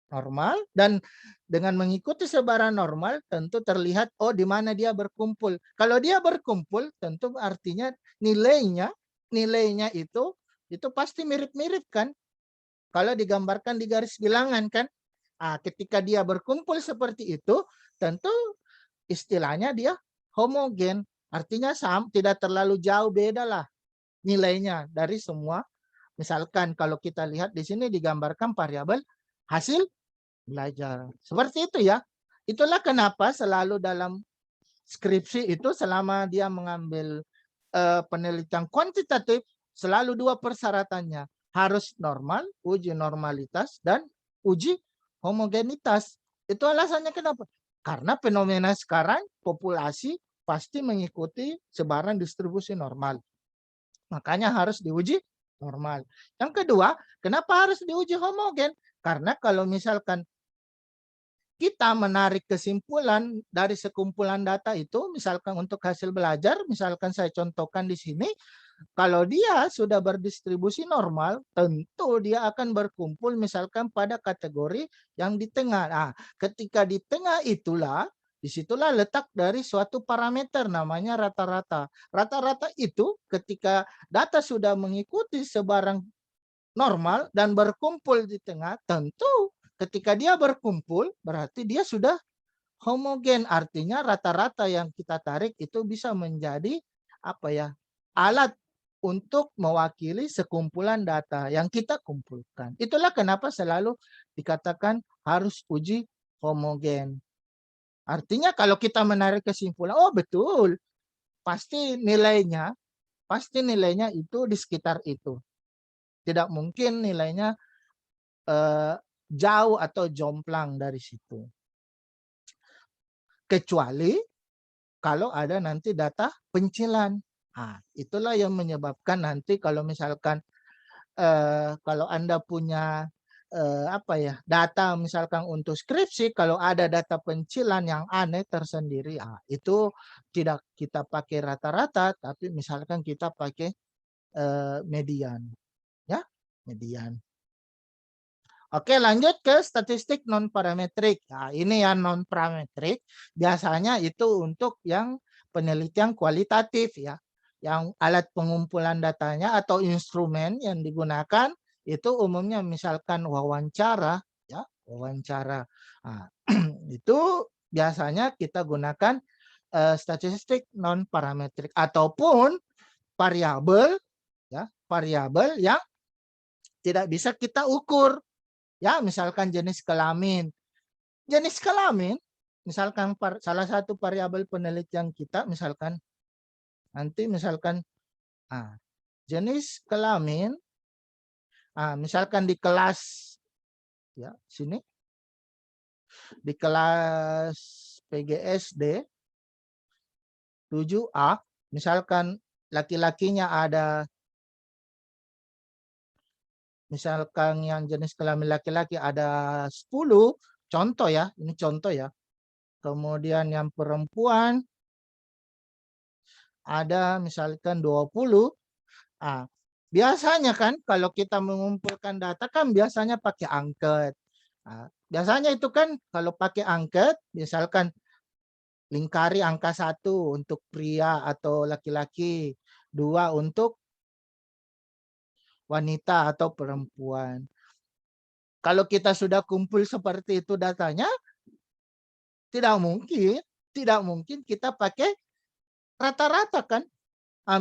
normal, dan dengan mengikuti sebaran normal tentu terlihat oh di mana dia berkumpul. Kalau dia berkumpul tentu artinya nilainya itu pasti mirip-mirip kan. Kalau digambarkan di garis bilangan kan. Ketika dia berkumpul seperti itu tentu istilahnya dia homogen. Artinya tidak terlalu jauh beda lah nilainya dari semua. Misalkan kalau kita lihat di sini digambarkan variabel hasil belajar. Seperti itu ya. Itulah kenapa selalu dalam skripsi itu selama dia mengambil penelitian kuantitatif selalu dua persyaratannya. Harus normal, uji normalitas, dan uji homogenitas. Itu alasannya kenapa? Karena fenomena sekarang populasi pasti mengikuti sebaran distribusi normal. Makanya harus diuji normal. Yang kedua, kenapa harus diuji homogen? Karena kalau misalkan kita menarik kesimpulan dari sekumpulan data itu, misalkan untuk hasil belajar, misalkan saya contohkan di sini, kalau dia sudah berdistribusi normal, tentu dia akan berkumpul misalkan pada kategori yang di tengah. Nah, ketika di tengah itulah, disitulah letak dari suatu parameter namanya rata-rata. Rata-rata itu ketika data sudah mengikuti sebarang normal dan berkumpul di tengah, tentu ketika dia berkumpul berarti dia sudah homogen. Artinya rata-rata yang kita tarik itu bisa menjadi alat untuk mewakili sekumpulan data yang kita kumpulkan. Itulah kenapa selalu dikatakan harus uji homogen. Artinya kalau kita menarik kesimpulan, oh betul, pasti nilainya itu di sekitar itu. Tidak mungkin nilainya jauh atau jomplang dari situ. Kecuali kalau ada nanti data pencilan. Nah, itulah yang menyebabkan nanti kalau misalkan kalau Anda punya data misalkan untuk skripsi, kalau ada data pencilan yang aneh tersendiri, itu tidak kita pakai rata-rata, tapi misalkan kita pakai median, ya, median. Oke, lanjut ke statistik non parametrik. Nah, ini yang non parametrik biasanya itu untuk yang penelitian kualitatif, ya. Yang alat pengumpulan datanya atau instrumen yang digunakan itu umumnya misalkan wawancara, ya, wawancara. Nah, itu biasanya kita gunakan statistik non parametrik ataupun variabel, ya, variabel yang tidak bisa kita ukur. Ya, misalkan jenis kelamin. Jenis kelamin, misalkan salah satu variabel penelitian kita, misalkan nanti misalkan jenis kelamin, misalkan di kelas, ya sini, di kelas PGSD 7A, misalkan laki-lakinya ada, misalkan yang jenis kelamin laki-laki ada 10, contoh ya, ini contoh ya. Kemudian yang perempuan ada misalkan 20. Biasanya kan kalau kita mengumpulkan data kan biasanya pakai angket. Biasanya itu kan kalau pakai angket, misalkan lingkari angka 1 untuk pria atau laki-laki, 2 untuk wanita atau perempuan. Kalau kita sudah kumpul seperti itu datanya, tidak mungkin kita pakai rata-rata kan.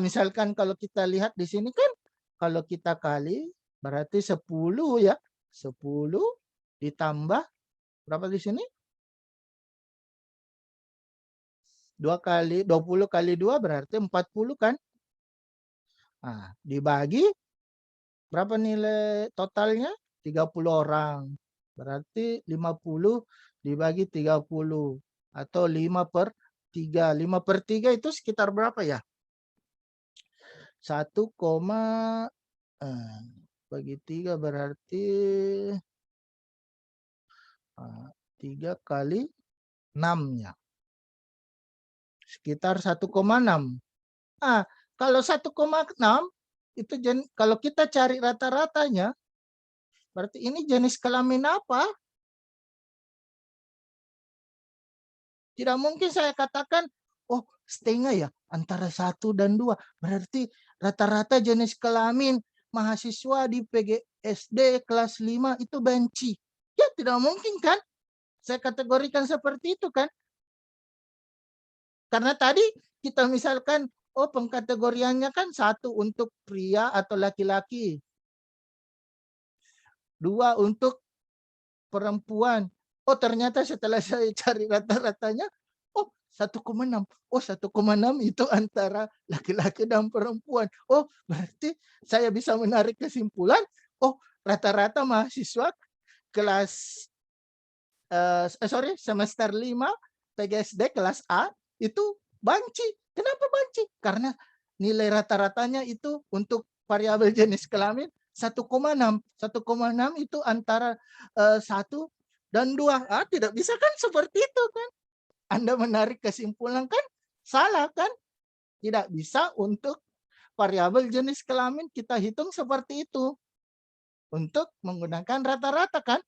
Misalkan kalau kita lihat di sini kan, kalau kita kali berarti 10 ya. 10 ditambah berapa di sini? 20 kali 2 berarti 40 kan? Dibagi berapa nilai totalnya? 30 orang. Berarti 50 dibagi 30 atau 5/3. 5/3 itu sekitar berapa ya? 1, bagi 3 berarti 3 kali 6 ya. Sekitar 1,6. Kalau 1,6 itu kalau kita cari rata-ratanya, berarti ini jenis kelamin apa? Tidak mungkin saya katakan, oh setengah ya, antara 1 dan 2. Berarti rata-rata jenis kelamin mahasiswa di PGSD kelas 5 itu banci. Ya tidak mungkin kan? Saya kategorikan seperti itu kan? Karena tadi kita misalkan, oh pengkategoriannya kan 1 untuk pria atau laki-laki. 2 untuk perempuan. Oh ternyata setelah saya cari rata-ratanya, oh 1,6. Oh 1,6 itu antara laki-laki dan perempuan. Oh berarti saya bisa menarik kesimpulan, oh rata-rata mahasiswa kelas semester 5 PGSD kelas A itu banci. Kenapa banci? Karena nilai rata-ratanya itu untuk variabel jenis kelamin 1,6. 1,6 itu antara 1 dan 2. Tidak bisa kan seperti itu kan? Anda menarik kesimpulan kan salah kan? Tidak bisa untuk variabel jenis kelamin kita hitung seperti itu. Untuk menggunakan rata-rata kan?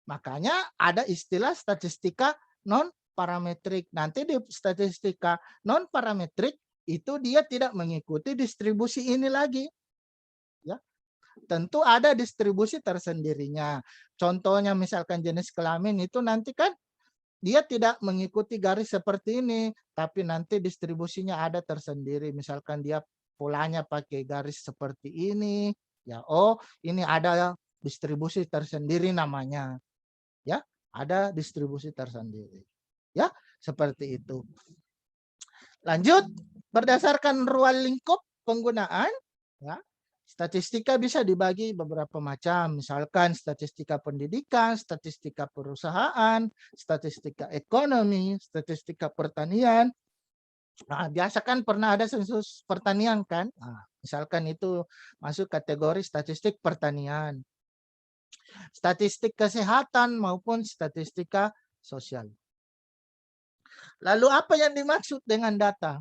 Makanya ada istilah statistika non parametrik. Nanti di statistika non parametrik itu dia tidak mengikuti distribusi ini lagi. Ya. Tentu ada distribusi tersendirinya. Contohnya misalkan jenis kelamin itu nanti kan dia tidak mengikuti garis seperti ini, tapi nanti distribusinya ada tersendiri. Misalkan dia polanya pakai garis seperti ini, ya ini ada distribusi tersendiri namanya. Ya, ada distribusi tersendiri. Ya, seperti itu. Lanjut, berdasarkan ruang lingkup penggunaan, ya. Statistika bisa dibagi beberapa macam, misalkan statistika pendidikan, statistika perusahaan, statistika ekonomi, statistika pertanian. Nah, biasa kan pernah ada sensus pertanian kan? Nah, misalkan itu masuk kategori statistik pertanian, statistik kesehatan maupun statistika sosial. Lalu apa yang dimaksud dengan data?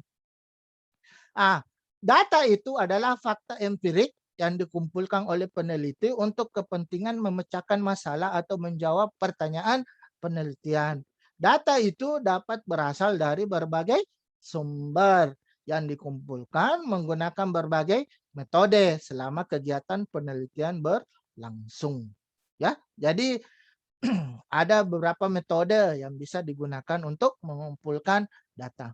Data itu adalah fakta empirik yang dikumpulkan oleh peneliti untuk kepentingan memecahkan masalah atau menjawab pertanyaan penelitian. Data itu dapat berasal dari berbagai sumber yang dikumpulkan menggunakan berbagai metode selama kegiatan penelitian berlangsung. Ya, jadi ada beberapa metode yang bisa digunakan untuk mengumpulkan data.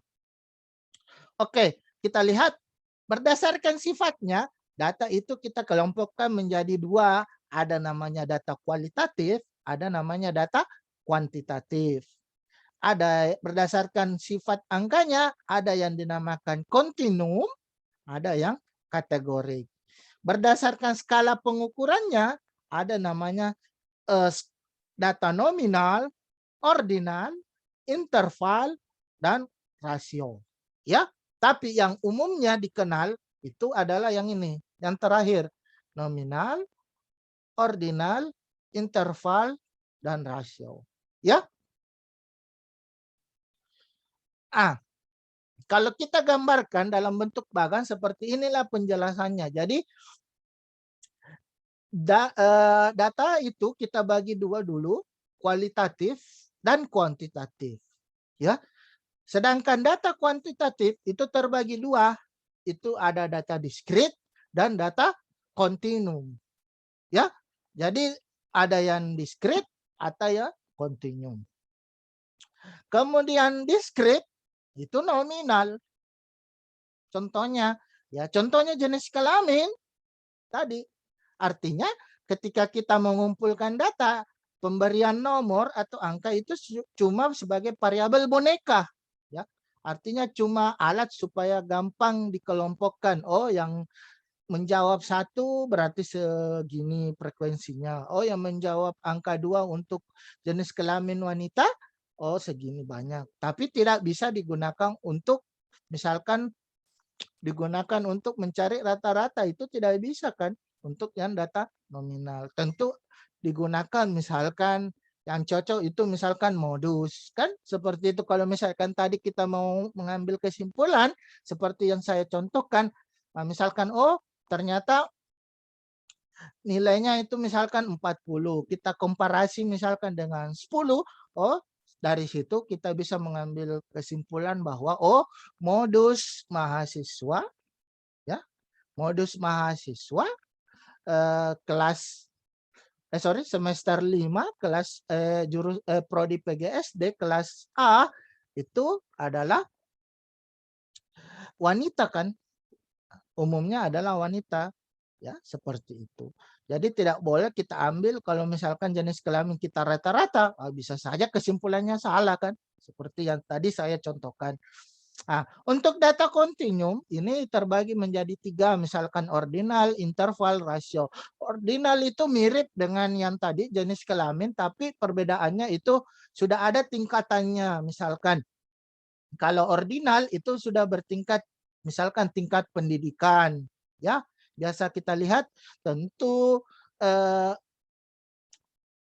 Oke, kita lihat berdasarkan sifatnya, data itu kita kelompokkan menjadi dua. Ada namanya data kualitatif, ada namanya data kuantitatif. Ada berdasarkan sifat angkanya, ada yang dinamakan kontinum, ada yang kategorik. Berdasarkan skala pengukurannya, ada namanya data nominal, ordinal, interval, dan rasio. Ya, tapi yang umumnya dikenal itu adalah yang ini, yang terakhir, nominal, ordinal, interval, dan rasio. Ya. Kalau kita gambarkan dalam bentuk bagan seperti inilah penjelasannya. Jadi data itu kita bagi dua dulu, kualitatif dan kuantitatif. Ya. Sedangkan data kuantitatif itu terbagi dua, itu ada data diskrit dan data kontinum. Ya, jadi ada yang diskrit atau ya kontinum. Kemudian diskrit itu nominal. Contohnya, contohnya jenis kelamin tadi. Artinya ketika kita mengumpulkan data, pemberian nomor atau angka itu cuma sebagai variabel boneka. Ya, artinya cuma alat supaya gampang dikelompokkan. Oh, yang menjawab 1 berarti segini frekuensinya. Oh, yang menjawab angka 2 untuk jenis kelamin wanita, oh segini banyak. Tapi tidak bisa digunakan untuk misalkan digunakan untuk mencari rata-rata, itu tidak bisa kan untuk yang data nominal. Tentu digunakan misalkan yang cocok itu misalkan modus kan, seperti itu. Kalau misalkan tadi kita mau mengambil kesimpulan seperti yang saya contohkan, misalkan oh ternyata nilainya itu misalkan 40, kita komparasi misalkan dengan 10, oh dari situ kita bisa mengambil kesimpulan bahwa oh modus mahasiswa kelas semester 5 kelas prodi PGSD kelas A itu adalah wanita kan, umumnya adalah wanita, ya seperti itu. Jadi tidak boleh kita ambil kalau misalkan jenis kelamin kita rata-rata, bisa saja kesimpulannya salah kan, seperti yang tadi saya contohkan. Untuk data kontinum ini terbagi menjadi 3, misalkan ordinal, interval, rasio. Ordinal itu mirip dengan yang tadi jenis kelamin, tapi perbedaannya itu sudah ada tingkatannya. Misalkan kalau ordinal itu sudah bertingkat, misalkan tingkat pendidikan, ya. Biasa kita lihat tentu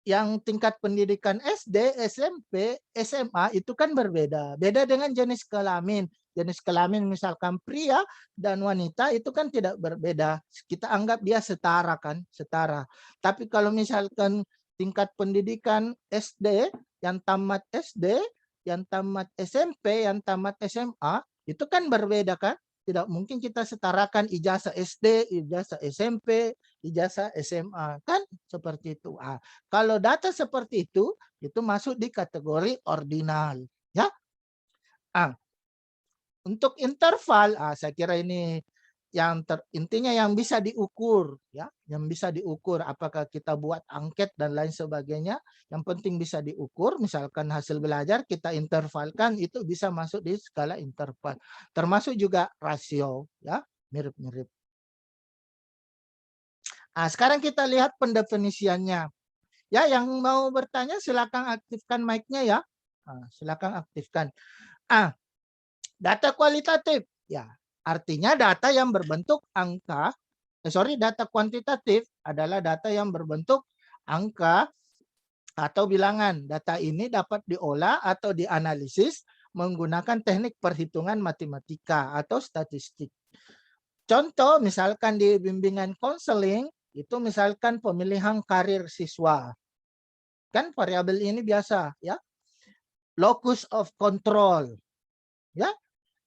yang tingkat pendidikan SD, SMP, SMA itu kan berbeda. Beda dengan jenis kelamin. Jenis kelamin misalkan pria dan wanita itu kan tidak berbeda. Kita anggap dia setara kan, setara. Tapi kalau misalkan tingkat pendidikan SD, yang tamat SD, yang tamat SMP, yang tamat SMA, itu kan berbeda kan? Tidak mungkin kita setarakan ijazah SD, ijazah SMP, ijazah SMA. Kan seperti itu. Kalau data seperti itu masuk di kategori ordinal. Ya. Untuk interval, saya kira ini yang intinya yang bisa diukur, ya, yang bisa diukur apakah kita buat angket dan lain sebagainya, yang penting bisa diukur. Misalkan hasil belajar kita intervalkan, itu bisa masuk di skala interval. Termasuk juga rasio, ya, mirip-mirip. Nah, sekarang kita lihat pendefinisiannya. Ya, yang mau bertanya silakan aktifkan mic-nya ya. Nah, silakan aktifkan. Data kualitatif. Ya, artinya data yang berbentuk angka. Data kuantitatif adalah data yang berbentuk angka atau bilangan. Data ini dapat diolah atau dianalisis menggunakan teknik perhitungan matematika atau statistik. Contoh misalkan di bimbingan konseling, itu misalkan pemilihan karir siswa. Kan variabel ini biasa ya. Locus of control. Ya,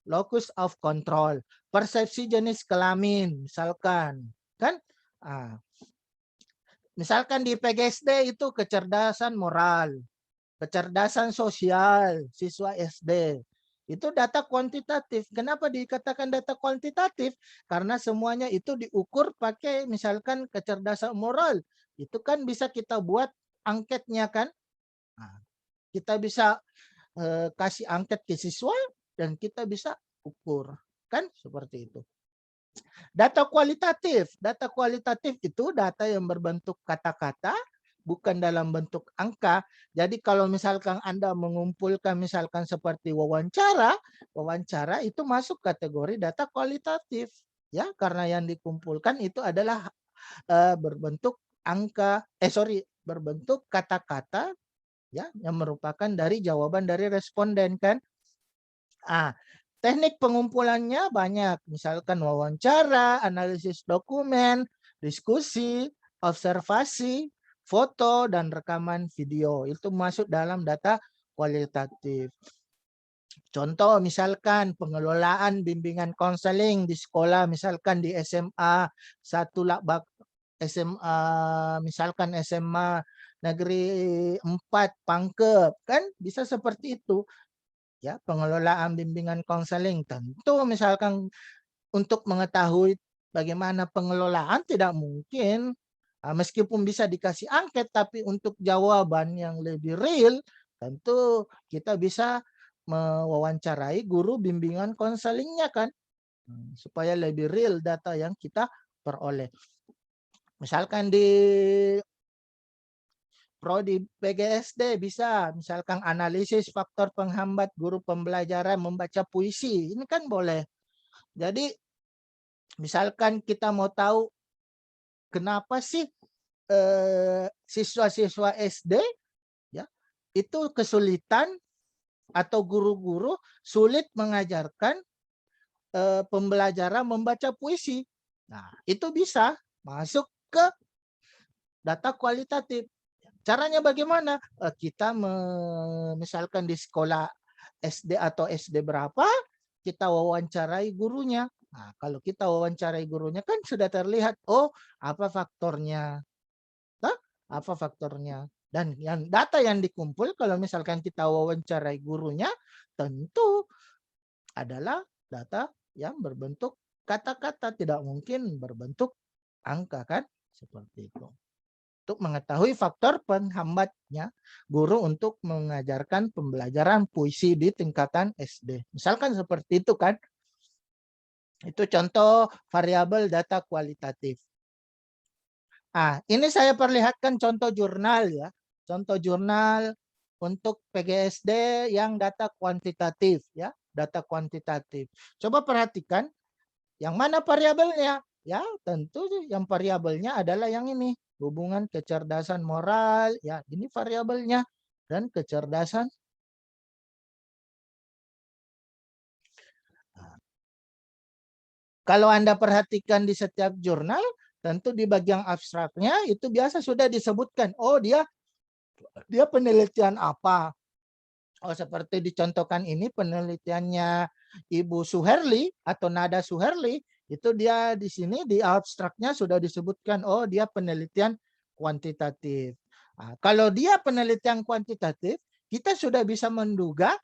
locus of control. Persepsi jenis kelamin misalkan. Kan? Misalkan di PGSD itu kecerdasan moral, kecerdasan sosial siswa SD. Itu data kuantitatif. Kenapa dikatakan data kuantitatif? Karena semuanya itu diukur pakai misalkan kecerdasan moral. Itu kan bisa kita buat angketnya kan. Nah, kita bisa kasih angket ke siswa dan kita bisa ukur. Kan seperti itu. Data kualitatif itu data yang berbentuk kata-kata, bukan dalam bentuk angka. Jadi kalau misalkan Anda mengumpulkan misalkan seperti wawancara itu masuk kategori data kualitatif. Ya, karena yang dikumpulkan itu adalah berbentuk berbentuk kata-kata ya yang merupakan dari jawaban dari responden kan. Teknik pengumpulannya banyak, misalkan wawancara, analisis dokumen, diskusi, observasi, foto, dan rekaman video. Itu masuk dalam data kualitatif. Contoh misalkan pengelolaan bimbingan konseling di sekolah, misalkan di SMA 1 Lakbak, SMA misalkan SMA Negeri 4 Pangkep, kan bisa seperti itu. Ya, pengelolaan bimbingan konseling tentu misalkan untuk mengetahui bagaimana pengelolaan tidak mungkin meskipun bisa dikasih angket tapi untuk jawaban yang lebih real tentu kita bisa mewawancarai guru bimbingan konselingnya kan supaya lebih real data yang kita peroleh. Misalkan di Prodi PGSD bisa misalkan analisis faktor penghambat guru pembelajaran membaca puisi. Ini kan boleh. Jadi misalkan kita mau tahu kenapa sih siswa-siswa SD ya itu kesulitan atau guru-guru sulit mengajarkan pembelajaran membaca puisi. Nah, itu bisa masuk ke data kualitatif. Caranya bagaimana? Kita misalkan di sekolah SD atau SD berapa, kita wawancarai gurunya. Nah, kalau kita wawancarai gurunya kan sudah terlihat, oh apa faktornya. Nah, apa faktornya. Dan yang data yang dikumpul kalau misalkan kita wawancarai gurunya, tentu adalah data yang berbentuk kata-kata, tidak mungkin berbentuk angka kan, seperti itu. Untuk mengetahui faktor penghambatnya guru untuk mengajarkan pembelajaran puisi di tingkatan SD. Misalkan seperti itu kan. Itu contoh variabel data kualitatif. Ini saya perlihatkan contoh jurnal ya. Contoh jurnal untuk PGSD yang data kuantitatif ya, data kuantitatif. Coba perhatikan yang mana variabelnya? Ya, tentu yang variabelnya adalah yang ini. Hubungan kecerdasan moral, ya ini variabelnya. Dan kecerdasan. Kalau Anda perhatikan di setiap jurnal, tentu di bagian abstraknya itu biasa sudah disebutkan. Oh dia penelitian apa. Oh seperti dicontohkan ini penelitiannya Ibu Suherli atau Nada Suherli. Itu dia di sini di abstraknya sudah disebutkan, oh dia penelitian kuantitatif. Kalau dia penelitian kuantitatif, kita sudah bisa menduga,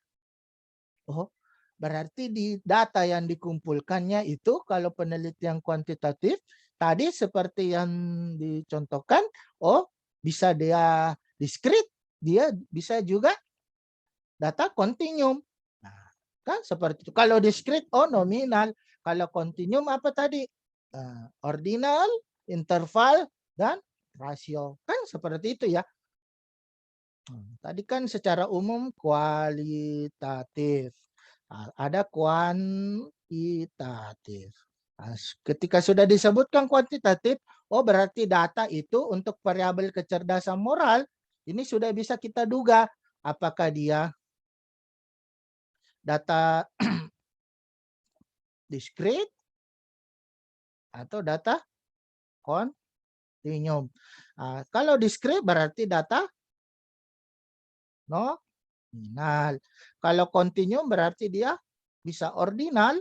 oh berarti di data yang dikumpulkannya itu kalau penelitian kuantitatif, tadi seperti yang dicontohkan, oh bisa dia diskrit, dia bisa juga data kontinum. Kan seperti itu. Kalau diskrit, oh nominal. Kalau kontinum apa tadi? Ordinal interval, dan rasio. Kan seperti itu ya. Tadi kan secara umum kualitatif. Ada kuantitatif. Ketika sudah disebutkan kuantitatif, oh berarti data itu untuk variabel kecerdasan moral, ini sudah bisa kita duga apakah dia data diskrit atau data kontinum. Kalau diskrit berarti data nominal. Kalau kontinum berarti dia bisa ordinal,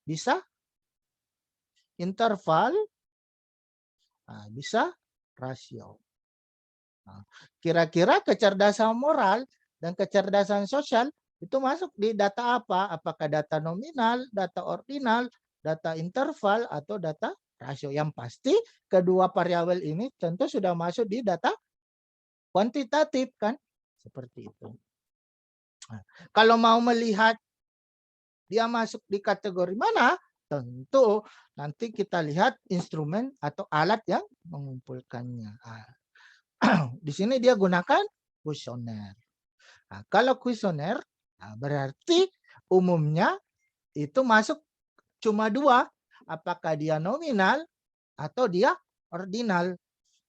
bisa interval, bisa rasio. Kira-kira kecerdasan moral dan kecerdasan sosial itu masuk di data apa? Apakah data nominal, data ordinal, data interval, atau data rasio? Yang pasti kedua variabel ini tentu sudah masuk di data kuantitatif kan? Seperti itu. Kalau mau melihat dia masuk di kategori mana, tentu nanti kita lihat instrumen atau alat yang mengumpulkannya. Di sini dia gunakan kuesioner. Kalau kuesioner, berarti umumnya itu masuk cuma dua. Apakah dia nominal atau dia ordinal.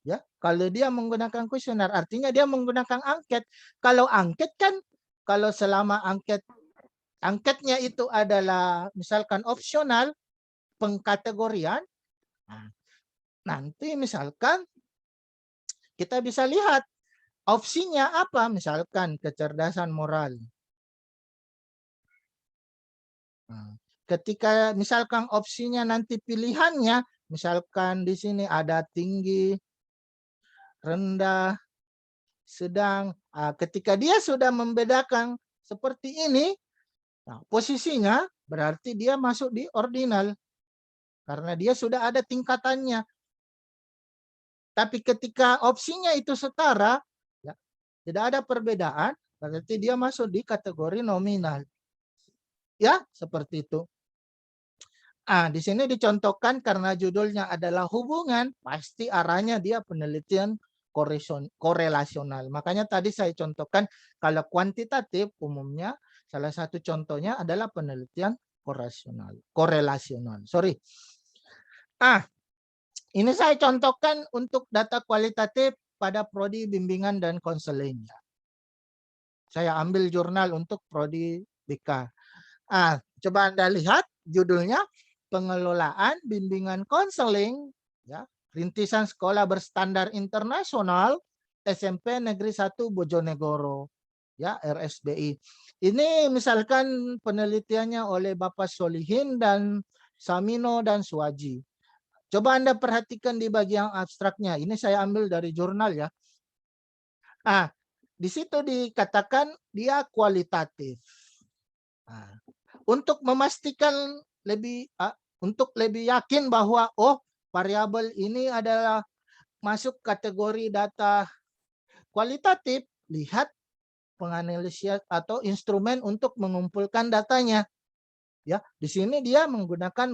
Ya, kalau dia menggunakan kuesioner, artinya dia menggunakan angket. Kalau angket kan, kalau selama angketnya itu adalah misalkan opsional, pengkategorian, nanti misalkan kita bisa lihat opsinya apa, misalkan kecerdasan moral. Ketika misalkan opsinya nanti pilihannya, misalkan di sini ada tinggi, rendah, sedang. Ketika dia sudah membedakan seperti ini, posisinya berarti dia masuk di ordinal. Karena dia sudah ada tingkatannya. Tapi ketika opsinya itu setara, ya, tidak ada perbedaan, berarti dia masuk di kategori nominal. Ya, seperti itu. Di sini dicontohkan karena judulnya adalah hubungan, pasti arahnya dia penelitian korelasional. Makanya tadi saya contohkan kalau kuantitatif umumnya salah satu contohnya adalah penelitian korelasional. Sorry. Ini saya contohkan untuk data kualitatif pada prodi bimbingan dan konseling. Saya ambil jurnal untuk prodi BK. Coba Anda lihat judulnya pengelolaan bimbingan konseling, ya, rintisan sekolah berstandar internasional SMP Negeri 1 Bojonegoro, ya, RSBI. Ini misalkan penelitiannya oleh Bapak Solihin dan Samino dan Suwaji. Coba Anda perhatikan di bagian abstraknya. Ini saya ambil dari jurnal ya. Di situ dikatakan dia kualitatif. Untuk memastikan untuk lebih yakin bahwa variabel ini adalah masuk kategori data kualitatif, lihat penganalisis atau instrumen untuk mengumpulkan datanya. Ya, di sini dia menggunakan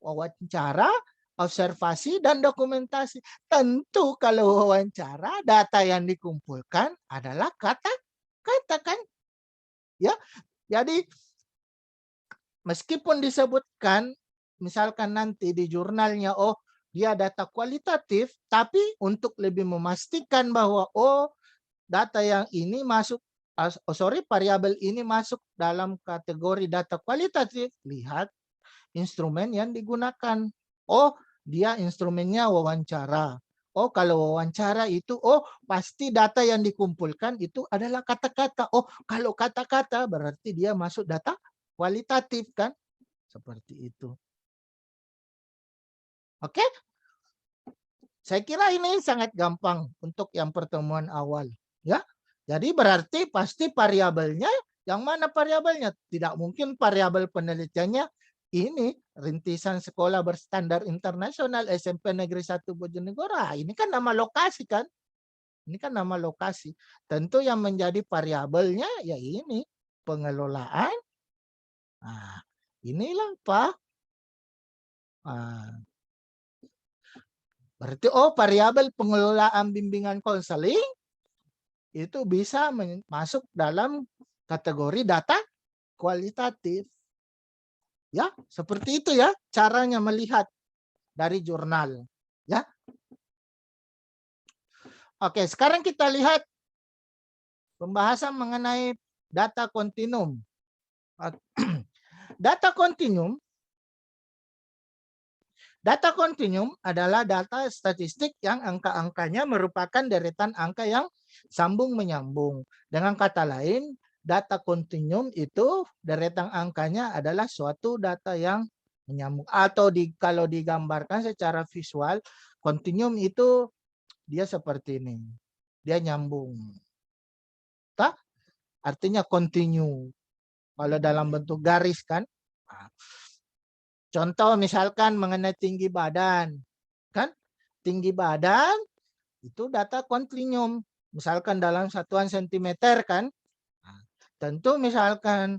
wawancara, observasi, dan dokumentasi. Tentu kalau wawancara, data yang dikumpulkan adalah kata-kata kan. Ya, jadi meskipun disebutkan, misalkan nanti di jurnalnya, dia data kualitatif, tapi untuk lebih memastikan bahwa data yang ini masuk, variabel ini masuk dalam kategori data kualitatif, lihat instrumen yang digunakan. Dia instrumennya wawancara. Kalau wawancara itu, pasti data yang dikumpulkan itu adalah kata-kata. Kalau kata-kata berarti dia masuk data kualitatif kan? Seperti itu. Oke? Saya kira ini sangat gampang untuk yang pertemuan awal, ya. Jadi berarti pasti variabelnya, yang mana variabelnya? Tidak mungkin variabel penelitiannya ini rintisan sekolah berstandar internasional SMP Negeri 1 Bojonegoro. Ini kan nama lokasi kan? Ini kan nama lokasi. Tentu yang menjadi variabelnya ya ini pengelolaan. Inilah Pak. Berarti variabel pengelolaan bimbingan konseling itu bisa masuk dalam kategori data kualitatif. Ya, seperti itu ya caranya melihat dari jurnal. Ya. Oke, sekarang kita lihat pembahasan mengenai data kontinum. Data kontinum adalah data statistik yang angka-angkanya merupakan deretan angka yang sambung menyambung. Dengan kata lain, data kontinum itu deretan angkanya adalah suatu data yang menyambung. Atau kalau digambarkan secara visual, kontinum itu dia seperti ini. Dia nyambung. Artinya continue. Kalau dalam bentuk garis kan. Contoh misalkan mengenai tinggi badan. Kan? Tinggi badan itu data kontinum. Misalkan dalam satuan sentimeter kan. Tentu misalkan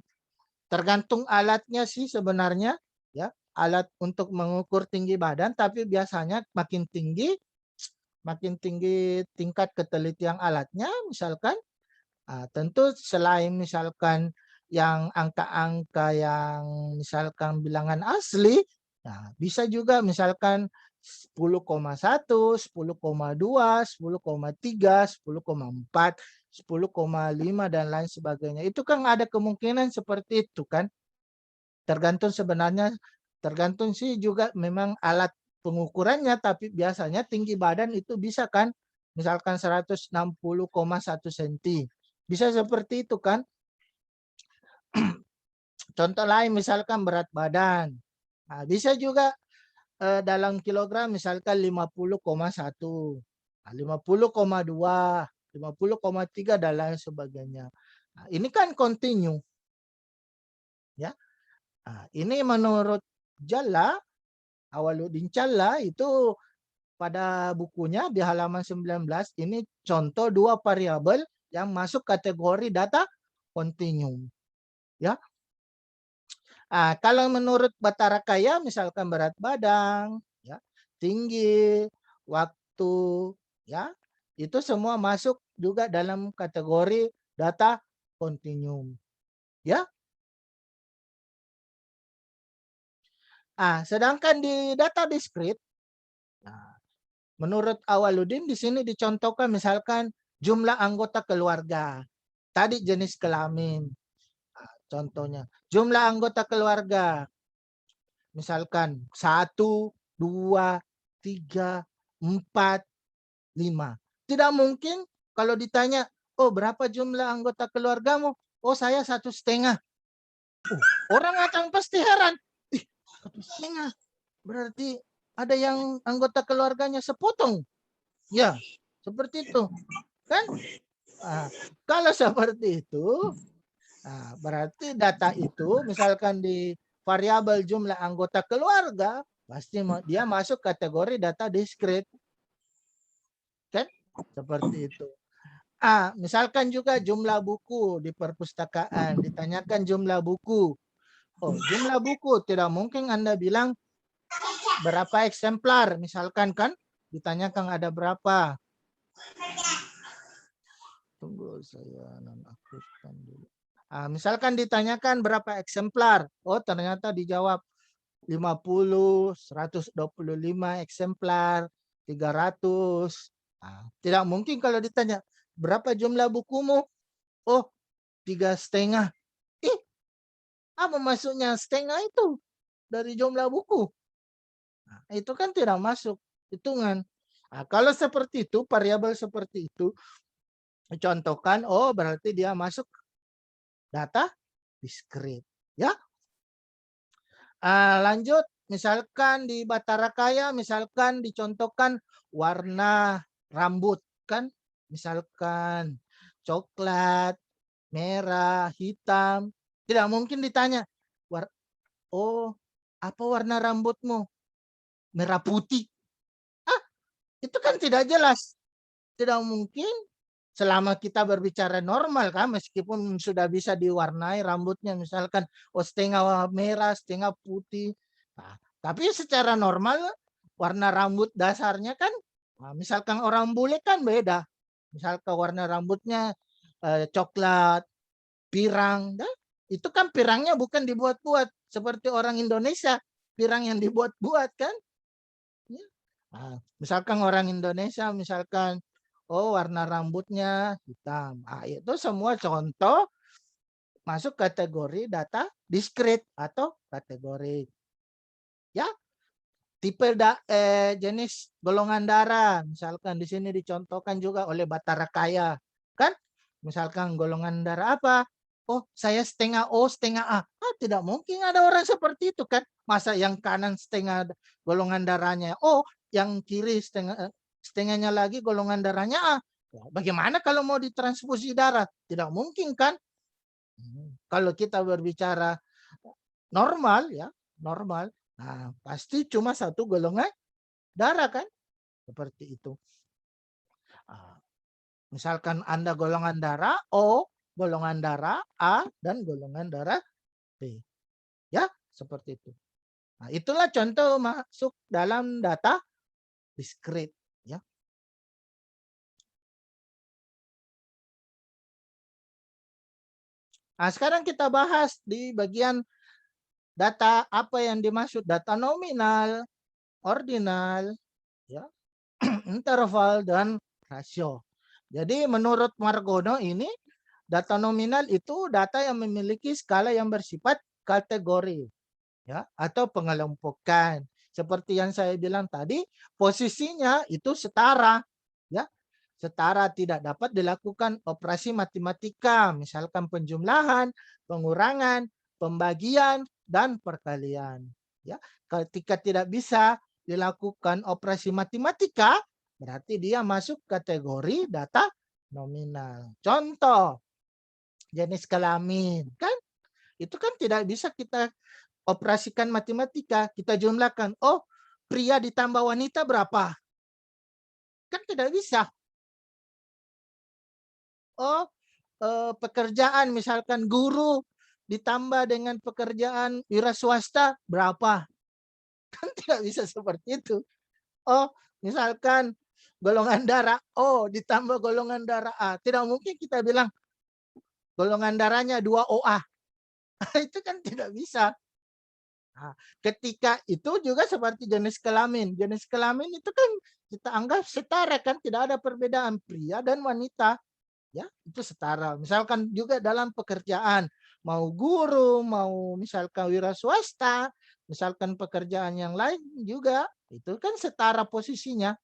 tergantung alatnya sih sebenarnya. Ya, alat untuk mengukur tinggi badan. Tapi biasanya makin tinggi tingkat ketelitian alatnya misalkan. Tentu selain misalkan yang angka-angka yang misalkan bilangan asli, nah bisa juga misalkan 10,1, 10,2, 10,3, 10,4, 10,5 dan lain sebagainya. Itu kan ada kemungkinan seperti itu kan. Tergantung sih juga memang alat pengukurannya, tapi biasanya tinggi badan itu bisa kan misalkan 160,1 cm. Bisa seperti itu kan. Contoh lain misalkan berat badan. Nah, bisa juga dalam kilogram misalkan 50,1, 50,2, 50,3 dan lain sebagainya. Nah, ini kan continue. Ya. Nah, ini menurut Awaludin Jalla itu pada bukunya di halaman 19 ini contoh 2 variabel yang masuk kategori data continuum. Ya. Kalau menurut Batara Kaya misalkan berat badan, ya, tinggi, waktu, ya, itu semua masuk juga dalam kategori data continuum. Ya. Sedangkan di data diskrit, menurut Awaludin di sini dicontohkan misalkan jumlah anggota keluarga. Tadi jenis kelamin. Contohnya, jumlah anggota keluarga. Misalkan 1, 2, 3, 4, 5. Tidak mungkin kalau ditanya, oh berapa jumlah anggota keluargamu? Oh saya 1,5. Orang akan pasti heran. 1,5. Berarti ada yang anggota keluarganya sepotong. Ya, seperti itu. Kan? Kalau seperti itu, berarti data itu misalkan di variabel jumlah anggota keluarga, pasti dia masuk kategori data diskrit. Kan? Seperti itu. Misalkan juga jumlah buku di perpustakaan, ditanyakan jumlah buku. Oh, jumlah buku tidak mungkin Anda bilang berapa eksemplar, misalkan kan ditanyakan ada berapa. Tunggu saya nonaktifkan dulu. Misalkan ditanyakan berapa eksemplar. Oh, ternyata dijawab 50, 125 eksemplar, 300. Tidak mungkin kalau ditanya berapa jumlah bukumu? Oh, 3,5. Apa maksudnya setengah itu dari jumlah buku? Itu kan tidak masuk hitungan. Kalau seperti itu, variabel seperti itu, contohkan, oh berarti dia masuk data diskrit. Ya. Lanjut, misalkan di Batara Kaya, misalkan dicontohkan warna rambut kan, misalkan coklat, merah, hitam. Tidak mungkin ditanya, oh apa warna rambutmu? Merah putih. Itu kan tidak jelas. Tidak mungkin selama kita berbicara normal kan, meskipun sudah bisa diwarnai rambutnya misalkan setengah merah, setengah putih. Tapi secara normal warna rambut dasarnya kan, misalkan orang bule kan beda. Misalkan warna rambutnya coklat, pirang, itu kan pirangnya bukan dibuat-buat seperti orang Indonesia, pirang yang dibuat-buat kan. Ya. Misalkan orang Indonesia, misalkan warna rambutnya hitam, itu semua contoh masuk kategori data diskrit atau kategori. Ya, tipe jenis golongan darah, misalkan di sini dicontohkan juga oleh Batara Kaya, kan? Misalkan golongan darah apa? Oh, saya setengah O, setengah A. Tidak mungkin ada orang seperti itu kan? Masa yang kanan setengah golongan darahnya O, yang kiri setengahnya lagi golongan darahnya A. Bagaimana kalau mau ditransfusi darah? Tidak mungkin kan? Kalau kita berbicara normal ya, normal, pasti cuma satu golongan darah kan, seperti itu. Misalkan Anda golongan darah O, golongan darah A, dan golongan darah B. Ya, seperti itu. Nah, itulah contoh masuk dalam data diskrit. Ya. Nah, sekarang kita bahas di bagian data apa yang dimaksud data nominal, ordinal, ya, interval, dan rasio. Jadi menurut Margono ini data nominal itu data yang memiliki skala yang bersifat kategori, ya, atau pengelompokan. Seperti yang saya bilang tadi, posisinya itu setara, ya. Setara, tidak dapat dilakukan operasi matematika, misalkan penjumlahan, pengurangan, pembagian, dan perkalian. Ya, ketika tidak bisa dilakukan operasi matematika, berarti dia masuk kategori data nominal. Contoh, jenis kelamin, kan? Itu kan tidak bisa kita operasikan matematika, kita jumlahkan. Oh, pria ditambah wanita berapa? Kan tidak bisa. Oh, pekerjaan misalkan guru ditambah dengan pekerjaan wira swasta berapa? Kan tidak bisa seperti itu. Oh, misalkan golongan darah O ditambah golongan darah A. Tidak mungkin kita bilang golongan darahnya 2OA. Itu kan tidak bisa. Nah, ketika itu juga seperti jenis kelamin. Jenis kelamin itu kan kita anggap setara kan, tidak ada perbedaan pria dan wanita. Ya, itu setara. Misalkan juga dalam pekerjaan, mau guru, mau misalkan wira swasta, misalkan pekerjaan yang lain juga, itu kan setara posisinya.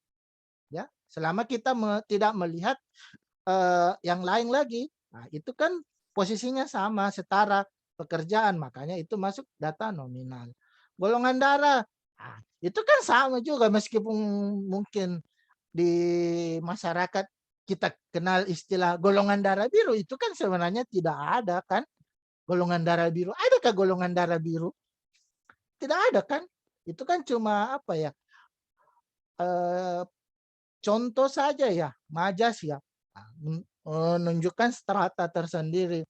Ya, selama kita tidak melihat yang lain lagi, nah, itu kan posisinya sama, setara pekerjaan, makanya itu masuk data nominal. Golongan darah, nah, itu kan sama juga meskipun mungkin di masyarakat kita kenal istilah golongan darah biru, itu kan sebenarnya tidak ada kan golongan darah biru. Adakah golongan darah biru? Tidak ada kan? Itu kan cuma apa ya? Contoh saja ya, majas ya, menunjukkan strata tersendiri.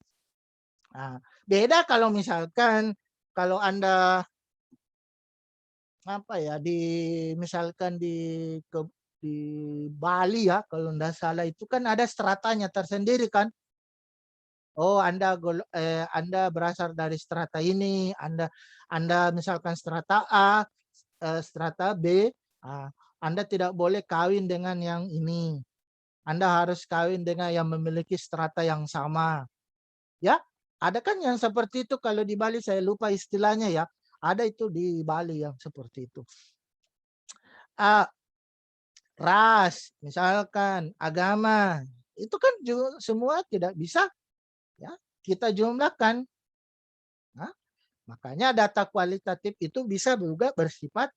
Nah, beda kalau misalkan kalau Anda apa ya misalkan di Bali ya, kalau tidak salah itu kan ada stratanya tersendiri kan. Oh, Anda berasal dari strata ini, Anda misalkan strata A, strata B, Anda tidak boleh kawin dengan yang ini. Anda harus kawin dengan yang memiliki strata yang sama. Ya, ada kan yang seperti itu kalau di Bali, saya lupa istilahnya ya. Ada itu di Bali yang seperti itu. Ras, misalkan agama, itu kan juga semua tidak bisa ya kita jumlahkan. Nah, makanya data kualitatif itu bisa juga bersifat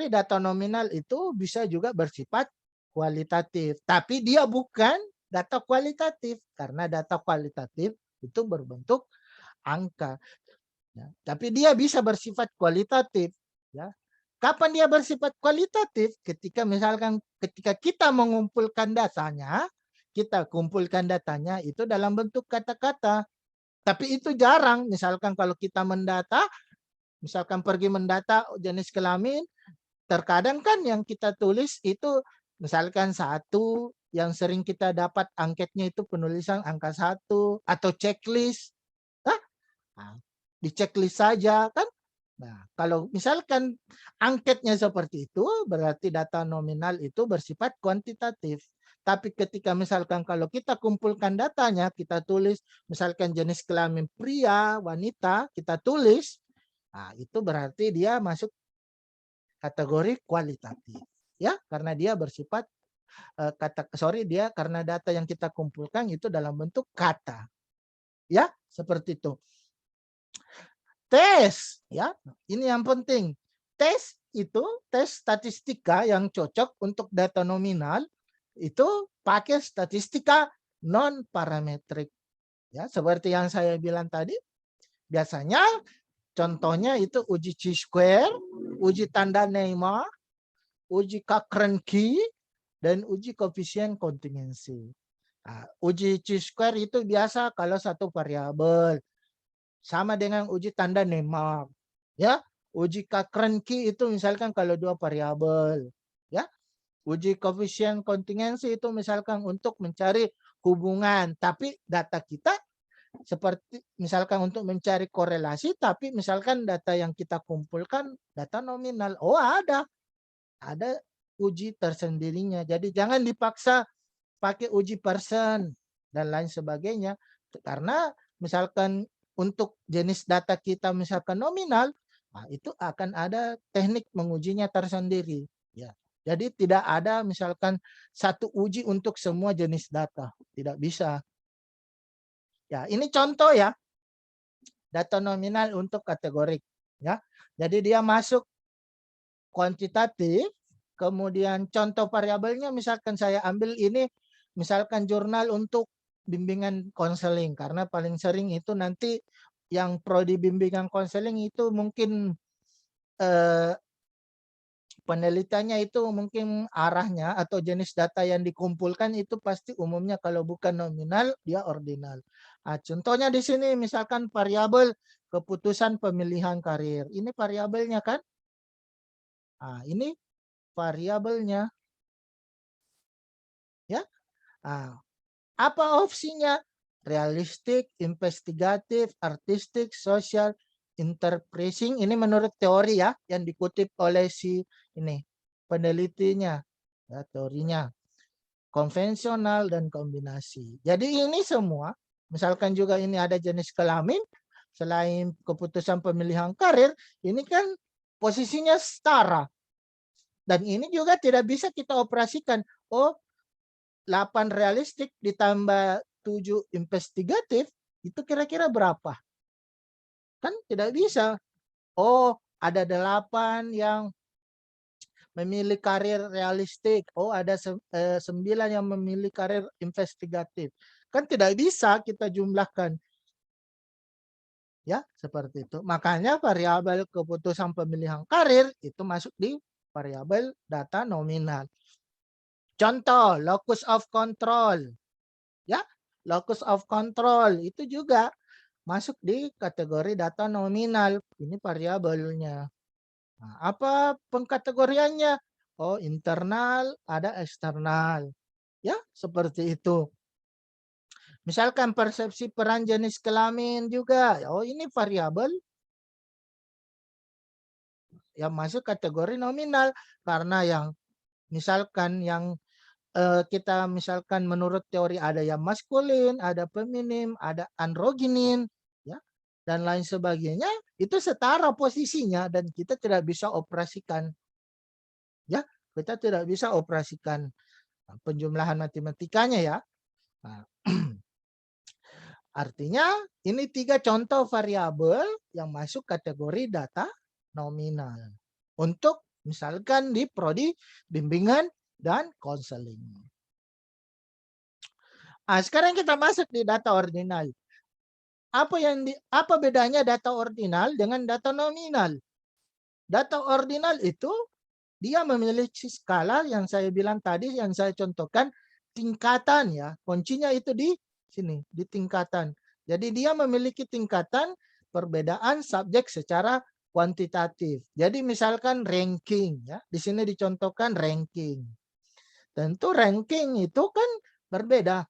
data nominal itu bisa juga bersifat kualitatif, tapi dia bukan data kualitatif karena data kualitatif itu berbentuk angka. Ya, tapi dia bisa bersifat kualitatif. Ya. Kapan dia bersifat kualitatif? Ketika misalkan ketika kita mengumpulkan datanya, kita kumpulkan datanya itu dalam bentuk kata-kata. Tapi itu jarang. Misalkan kalau kita mendata, misalkan pergi mendata jenis kelamin, terkadang kan yang kita tulis itu misalkan 1, yang sering kita dapat angketnya itu penulisan angka 1 atau checklist. Nah, di checklist saja kan. Nah, kalau misalkan angketnya seperti itu, berarti data nominal itu bersifat kuantitatif. Tapi ketika misalkan kalau kita kumpulkan datanya, kita tulis misalkan jenis kelamin pria, wanita, kita tulis, nah itu berarti dia masuk kategori kualitatif. Ya, karena dia bersifat dia karena data yang kita kumpulkan itu dalam bentuk kata. Ya, seperti itu. Tes, ya, ini yang penting. Tes itu, tes statistika yang cocok untuk data nominal itu pakai statistika non parametrik. Ya, seperti yang saya bilang tadi, biasanya contohnya itu uji chi-square, uji tanda Neymar, uji Cochran-Key, dan uji koefisien kontingensi. Nah, uji chi-square itu biasa kalau satu variabel. Sama dengan uji tanda Neymar. Ya, uji Cochran-Key itu misalkan kalau 2 variabel. Ya, uji koefisien kontingensi itu misalkan untuk mencari hubungan, tapi data kita seperti misalkan untuk mencari korelasi, tapi misalkan data yang kita kumpulkan data nominal. Oh, ada uji tersendirinya. Jadi jangan dipaksa pakai uji Pearson dan lain sebagainya, karena misalkan untuk jenis data kita misalkan nominal, nah itu akan ada teknik mengujinya tersendiri. Ya, jadi tidak ada misalkan satu uji untuk semua jenis data, tidak bisa. Ya, ini contoh ya data nominal untuk kategorik. Ya, jadi dia masuk kuantitatif. Kemudian contoh variabelnya misalkan saya ambil ini, misalkan jurnal untuk bimbingan konseling, karena paling sering itu nanti yang prodi bimbingan konseling itu mungkin penelitiannya itu mungkin arahnya atau jenis data yang dikumpulkan itu pasti umumnya kalau bukan nominal dia ordinal. Nah, contohnya di sini misalkan variabel keputusan pemilihan karir. Ini variabelnya kan? Nah, ini variabelnya. Ya. Nah, apa opsinya? Realistik, investigatif, artistik, sosial, interpreting. Ini menurut teori ya, yang dikutip oleh si ini penelitinya, ya, teorinya. Konvensional dan kombinasi. Jadi ini semua, misalkan juga ini ada jenis kelamin, selain keputusan pemilihan karir, ini kan posisinya setara. Dan ini juga tidak bisa kita operasikan. Oh, 8 realistik ditambah 7 investigatif, itu kira-kira berapa? Kan tidak bisa. Oh, ada 8 yang memilih karir realistik. Oh, ada 9 yang memilih karir investigatif. Kan tidak bisa kita jumlahkan. Ya, seperti itu. Makanya variabel keputusan pemilihan karir itu masuk di variabel data nominal. Contoh, locus of control. Ya, locus of control itu juga masuk di kategori data nominal. Ini variabelnya. Nah, apa pengkategoriannya? Oh, internal, ada eksternal. Ya, seperti itu. Misalkan persepsi peran jenis kelamin juga. Oh, ini variabel yang masuk kategori nominal. Karena yang misalkan yang kita misalkan menurut teori ada yang maskulin, ada feminim, ada androginin, ya, dan lain sebagainya, itu setara posisinya dan kita tidak bisa operasikan. Ya, kita tidak bisa operasikan penjumlahan matematikanya ya. Nah, artinya ini 3 contoh variabel yang masuk kategori data nominal. Untuk misalkan di prodi bimbingan dan konseling. Nah, sekarang kita masuk di data ordinal. Apa bedanya data ordinal dengan data nominal? Data ordinal itu dia memiliki skala yang saya bilang tadi, yang saya contohkan, tingkatan ya. Kuncinya itu di sini, di tingkatan. Jadi dia memiliki tingkatan perbedaan subjek secara kuantitatif. Jadi misalkan ranking ya. Di sini dicontohkan ranking. Tentu ranking itu kan berbeda.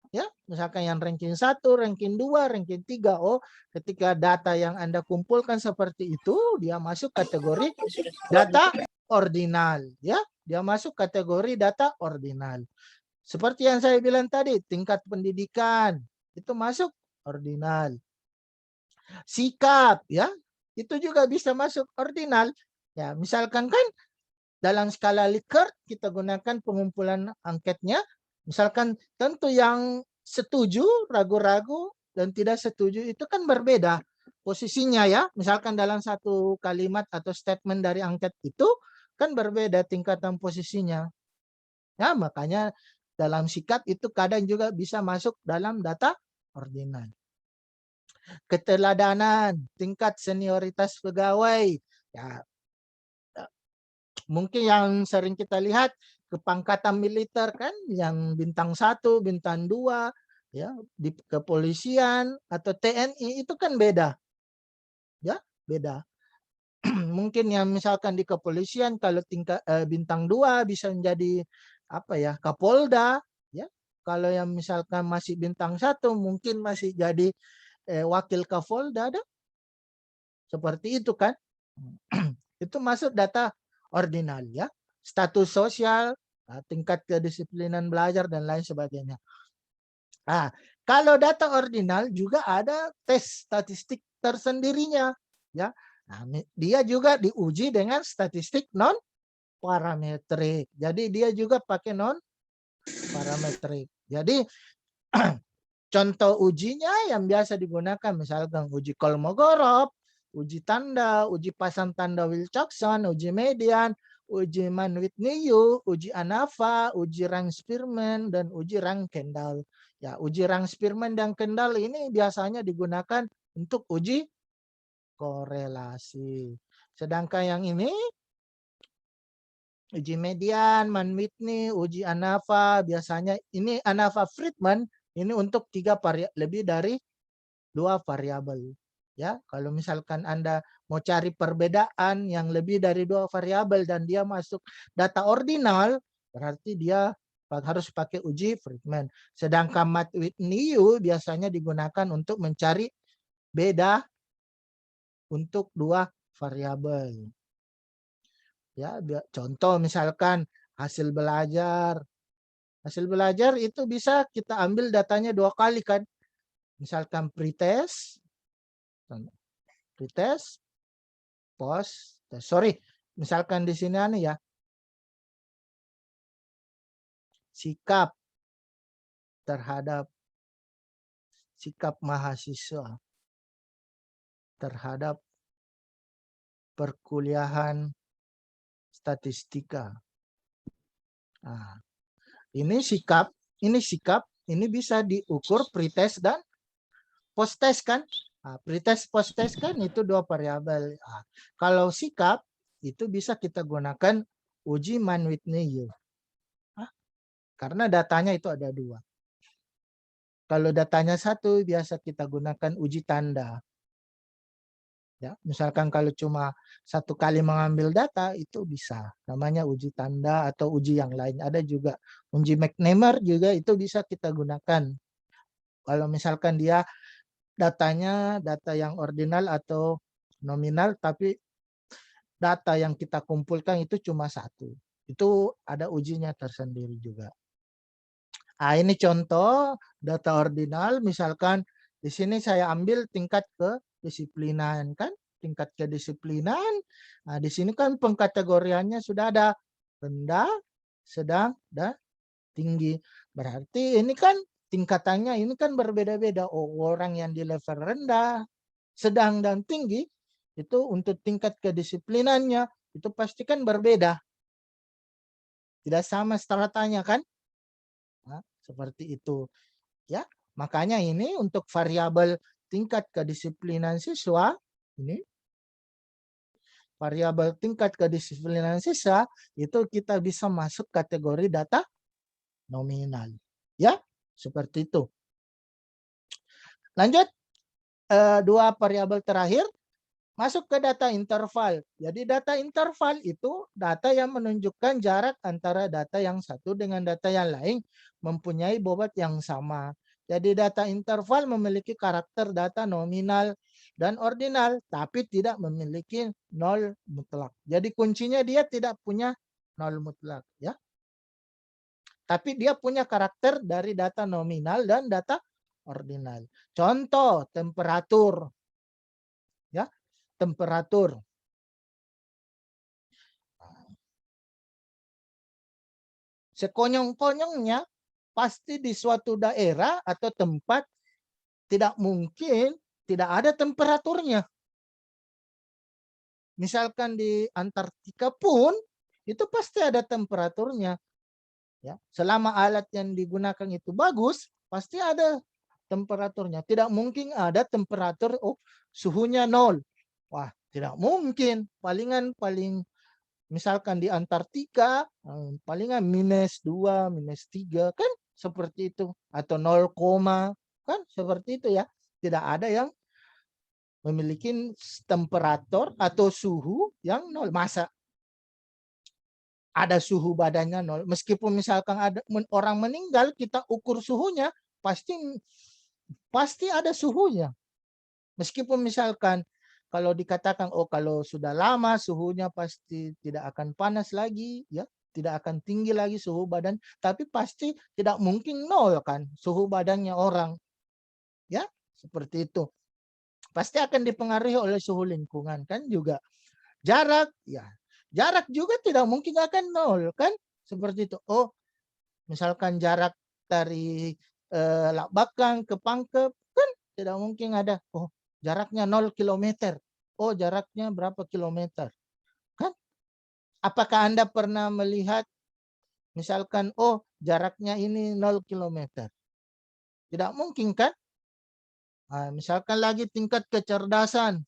Ya, misalkan yang ranking 1, ranking 2, ranking 3. Oh, ketika data yang Anda kumpulkan seperti itu, dia masuk kategori data ordinal, ya. Dia masuk kategori data ordinal. Seperti yang saya bilang tadi, tingkat pendidikan itu masuk ordinal. Sikap, ya, itu juga bisa masuk ordinal. Ya, misalkan kan dalam skala Likert kita gunakan pengumpulan angketnya. Misalkan tentu yang setuju, ragu-ragu, dan tidak setuju itu kan berbeda posisinya ya. Misalkan dalam satu kalimat atau statement dari angket itu kan berbeda tingkatan posisinya. Ya, makanya dalam sikap itu kadang juga bisa masuk dalam data ordinal. Keteladanan, tingkat senioritas pegawai. Ya, mungkin yang sering kita lihat kepangkatan militer kan yang bintang 1, bintang 2 ya, di kepolisian atau TNI itu kan beda. Ya, beda. Mungkin yang misalkan di kepolisian kalau tingkat bintang 2 bisa menjadi apa ya, Kapolda ya. Kalau yang misalkan masih bintang 1 mungkin masih jadi wakil Kapolda ada. Seperti itu kan. Itu masuk data ordinal ya. Status sosial, tingkat kedisiplinan belajar dan lain sebagainya. Nah, kalau data ordinal juga ada tes statistik tersendirinya ya. Nah, dia juga diuji dengan statistik non parametrik. Jadi dia juga pakai non parametrik. Jadi contoh ujinya yang biasa digunakan misalkan uji Kolmogorov, uji tanda, uji pasang tanda Wilcoxon, uji median, uji Mann-Whitney-Yu, uji ANAVA, uji Rang-Spearman, dan uji Rang-Kendall. Ya, uji Rang-Spearman dan Kendall ini biasanya digunakan untuk uji korelasi. Sedangkan yang ini uji median, Mann-Whitney, uji ANAVA, biasanya ini ANAVA-Friedman ini untuk lebih dari 2 variabel. Ya, kalau misalkan Anda mau cari perbedaan yang lebih dari 2 variabel dan dia masuk data ordinal, berarti dia harus pakai uji Friedman. Sedangkan Mann-Whitney biasanya digunakan untuk mencari beda untuk 2 variabel. Ya, contoh misalkan hasil belajar. Hasil belajar itu bisa kita ambil datanya 2 kali kan. Misalkan pretest, post, sorry, misalkan di sini ya, sikap terhadap sikap mahasiswa terhadap perkuliahan statistika. Nah, ini sikap, ini bisa diukur pretest dan post-test kan. Nah, pretest post-test kan itu 2 variabel. Nah, kalau sikap itu bisa kita gunakan uji Mann-Whitney. Nah, karena datanya itu ada 2. Kalau datanya 1 biasa kita gunakan uji tanda. Ya, misalkan kalau cuma 1 kali mengambil data itu bisa namanya uji tanda atau uji yang lain. Ada juga uji McNamara juga itu bisa kita gunakan. Kalau misalkan dia datanya data yang ordinal atau nominal tapi data yang kita kumpulkan itu cuma 1. Itu ada ujinya tersendiri juga. Nah, ini contoh data ordinal misalkan di sini saya ambil tingkat kedisiplinan kan, tingkat kedisiplinan. Nah, di sini kan pengkategoriannya sudah ada rendah, sedang, dan tinggi. Berarti ini kan tingkatannya ini kan berbeda-beda. Oh, orang yang di level rendah, sedang, dan tinggi itu untuk tingkat kedisiplinannya itu pasti kan berbeda. Tidak sama stratanya kan? Nah, seperti itu. Ya, makanya ini untuk variabel tingkat kedisiplinan siswa ini variabel tingkat kedisiplinan siswa itu kita bisa masuk kategori data nominal. Ya, seperti itu. Lanjut 2 variabel terakhir masuk ke data interval. Jadi data interval itu data yang menunjukkan jarak antara data yang satu dengan data yang lain mempunyai bobot yang sama. Jadi data interval memiliki karakter data nominal dan ordinal, tapi tidak memiliki nol mutlak. Jadi kuncinya dia tidak punya nol mutlak, ya. Tapi dia punya karakter dari data nominal dan data ordinal. Contoh temperatur, ya, temperatur. Sekonyong-konyongnya pasti di suatu daerah atau tempat tidak mungkin tidak ada temperaturnya. Misalkan di Antartika pun itu pasti ada temperaturnya. Ya, selama alat yang digunakan itu bagus, pasti ada temperaturnya. Tidak mungkin ada temperatur suhunya 0. Wah, tidak mungkin. Paling misalkan di Antartika palingan -2, -3 kan seperti itu, atau 0, kan seperti itu ya. Tidak ada yang memiliki temperatur atau suhu yang 0. Masa ada suhu badannya 0? Meskipun misalkan ada orang meninggal, kita ukur suhunya, pasti ada suhunya. Meskipun misalkan kalau dikatakan kalau sudah lama suhunya pasti tidak akan panas lagi, ya, tidak akan tinggi lagi suhu badan, tapi pasti tidak mungkin 0 kan suhu badannya orang. Ya, seperti itu. Pasti akan dipengaruhi oleh suhu lingkungan kan juga. Jarak, ya. Jarak juga tidak mungkin akan 0 kan? Seperti itu. Misalkan jarak dari Lakbakang ke Pangkep kan tidak mungkin ada jaraknya 0 kilometer. Jaraknya berapa kilometer? Kan? Apakah Anda pernah melihat misalkan jaraknya ini 0 kilometer? Tidak mungkin kan? Misalkan lagi tingkat kecerdasan.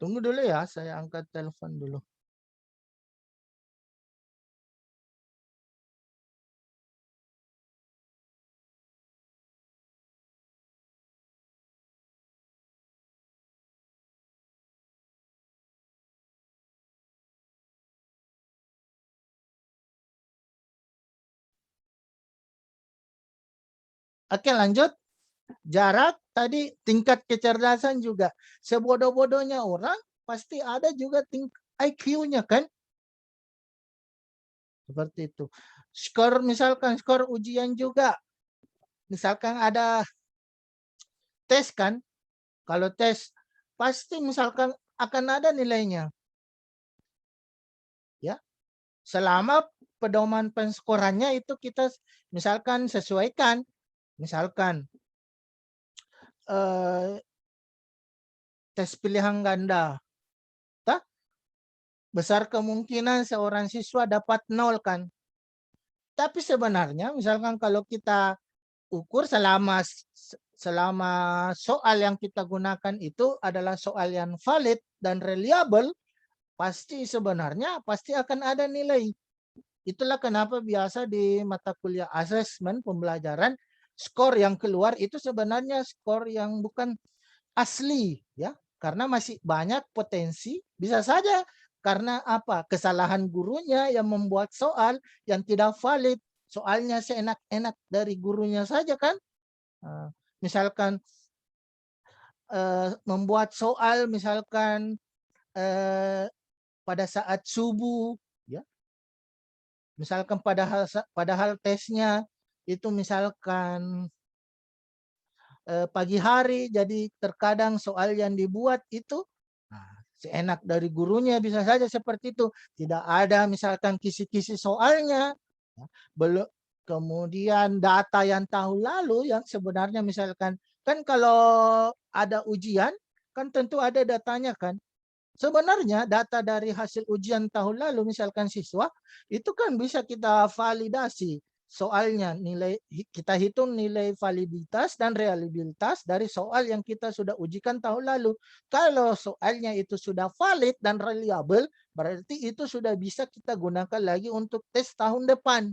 Tunggu dulu ya, saya angkat telepon dulu. Oke, lanjut. Jarak tadi, tingkat kecerdasan juga. Sebodoh-bodohnya orang pasti ada juga tingkat IQ-nya kan? Seperti itu. Skor, misalkan skor ujian juga. Misalkan ada tes kan? Kalau tes pasti misalkan akan ada nilainya. Ya. Selama pedoman penskorannya itu kita misalkan sesuaikan. Misalkan tes pilihan ganda. Besar kemungkinan seorang siswa dapat 0 kan. Tapi sebenarnya misalkan kalau kita ukur selama soal yang kita gunakan itu adalah soal yang valid dan reliable, pasti sebenarnya pasti akan ada nilai. Itulah kenapa biasa di mata kuliah asesmen pembelajaran skor yang keluar itu sebenarnya skor yang bukan asli, ya, karena masih banyak potensi, bisa saja karena apa? Kesalahan gurunya yang membuat soal yang tidak valid. Soalnya seenak-enak dari gurunya saja kan. Misalkan membuat soal misalkan pada saat subuh, ya. Misalkan padahal tesnya itu misalkan pagi hari, jadi terkadang soal yang dibuat itu seenak dari gurunya, bisa saja seperti itu. Tidak ada misalkan kisi-kisi soalnya, belum, kemudian data yang tahun lalu yang sebenarnya misalkan kan kalau ada ujian kan tentu ada datanya kan. Sebenarnya data dari hasil ujian tahun lalu misalkan siswa itu kan bisa kita validasi. Soalnya kita hitung nilai validitas dan reliabilitas dari soal yang kita sudah ujikan tahun lalu. Kalau soalnya itu sudah valid dan reliable, berarti itu sudah bisa kita gunakan lagi untuk tes tahun depan.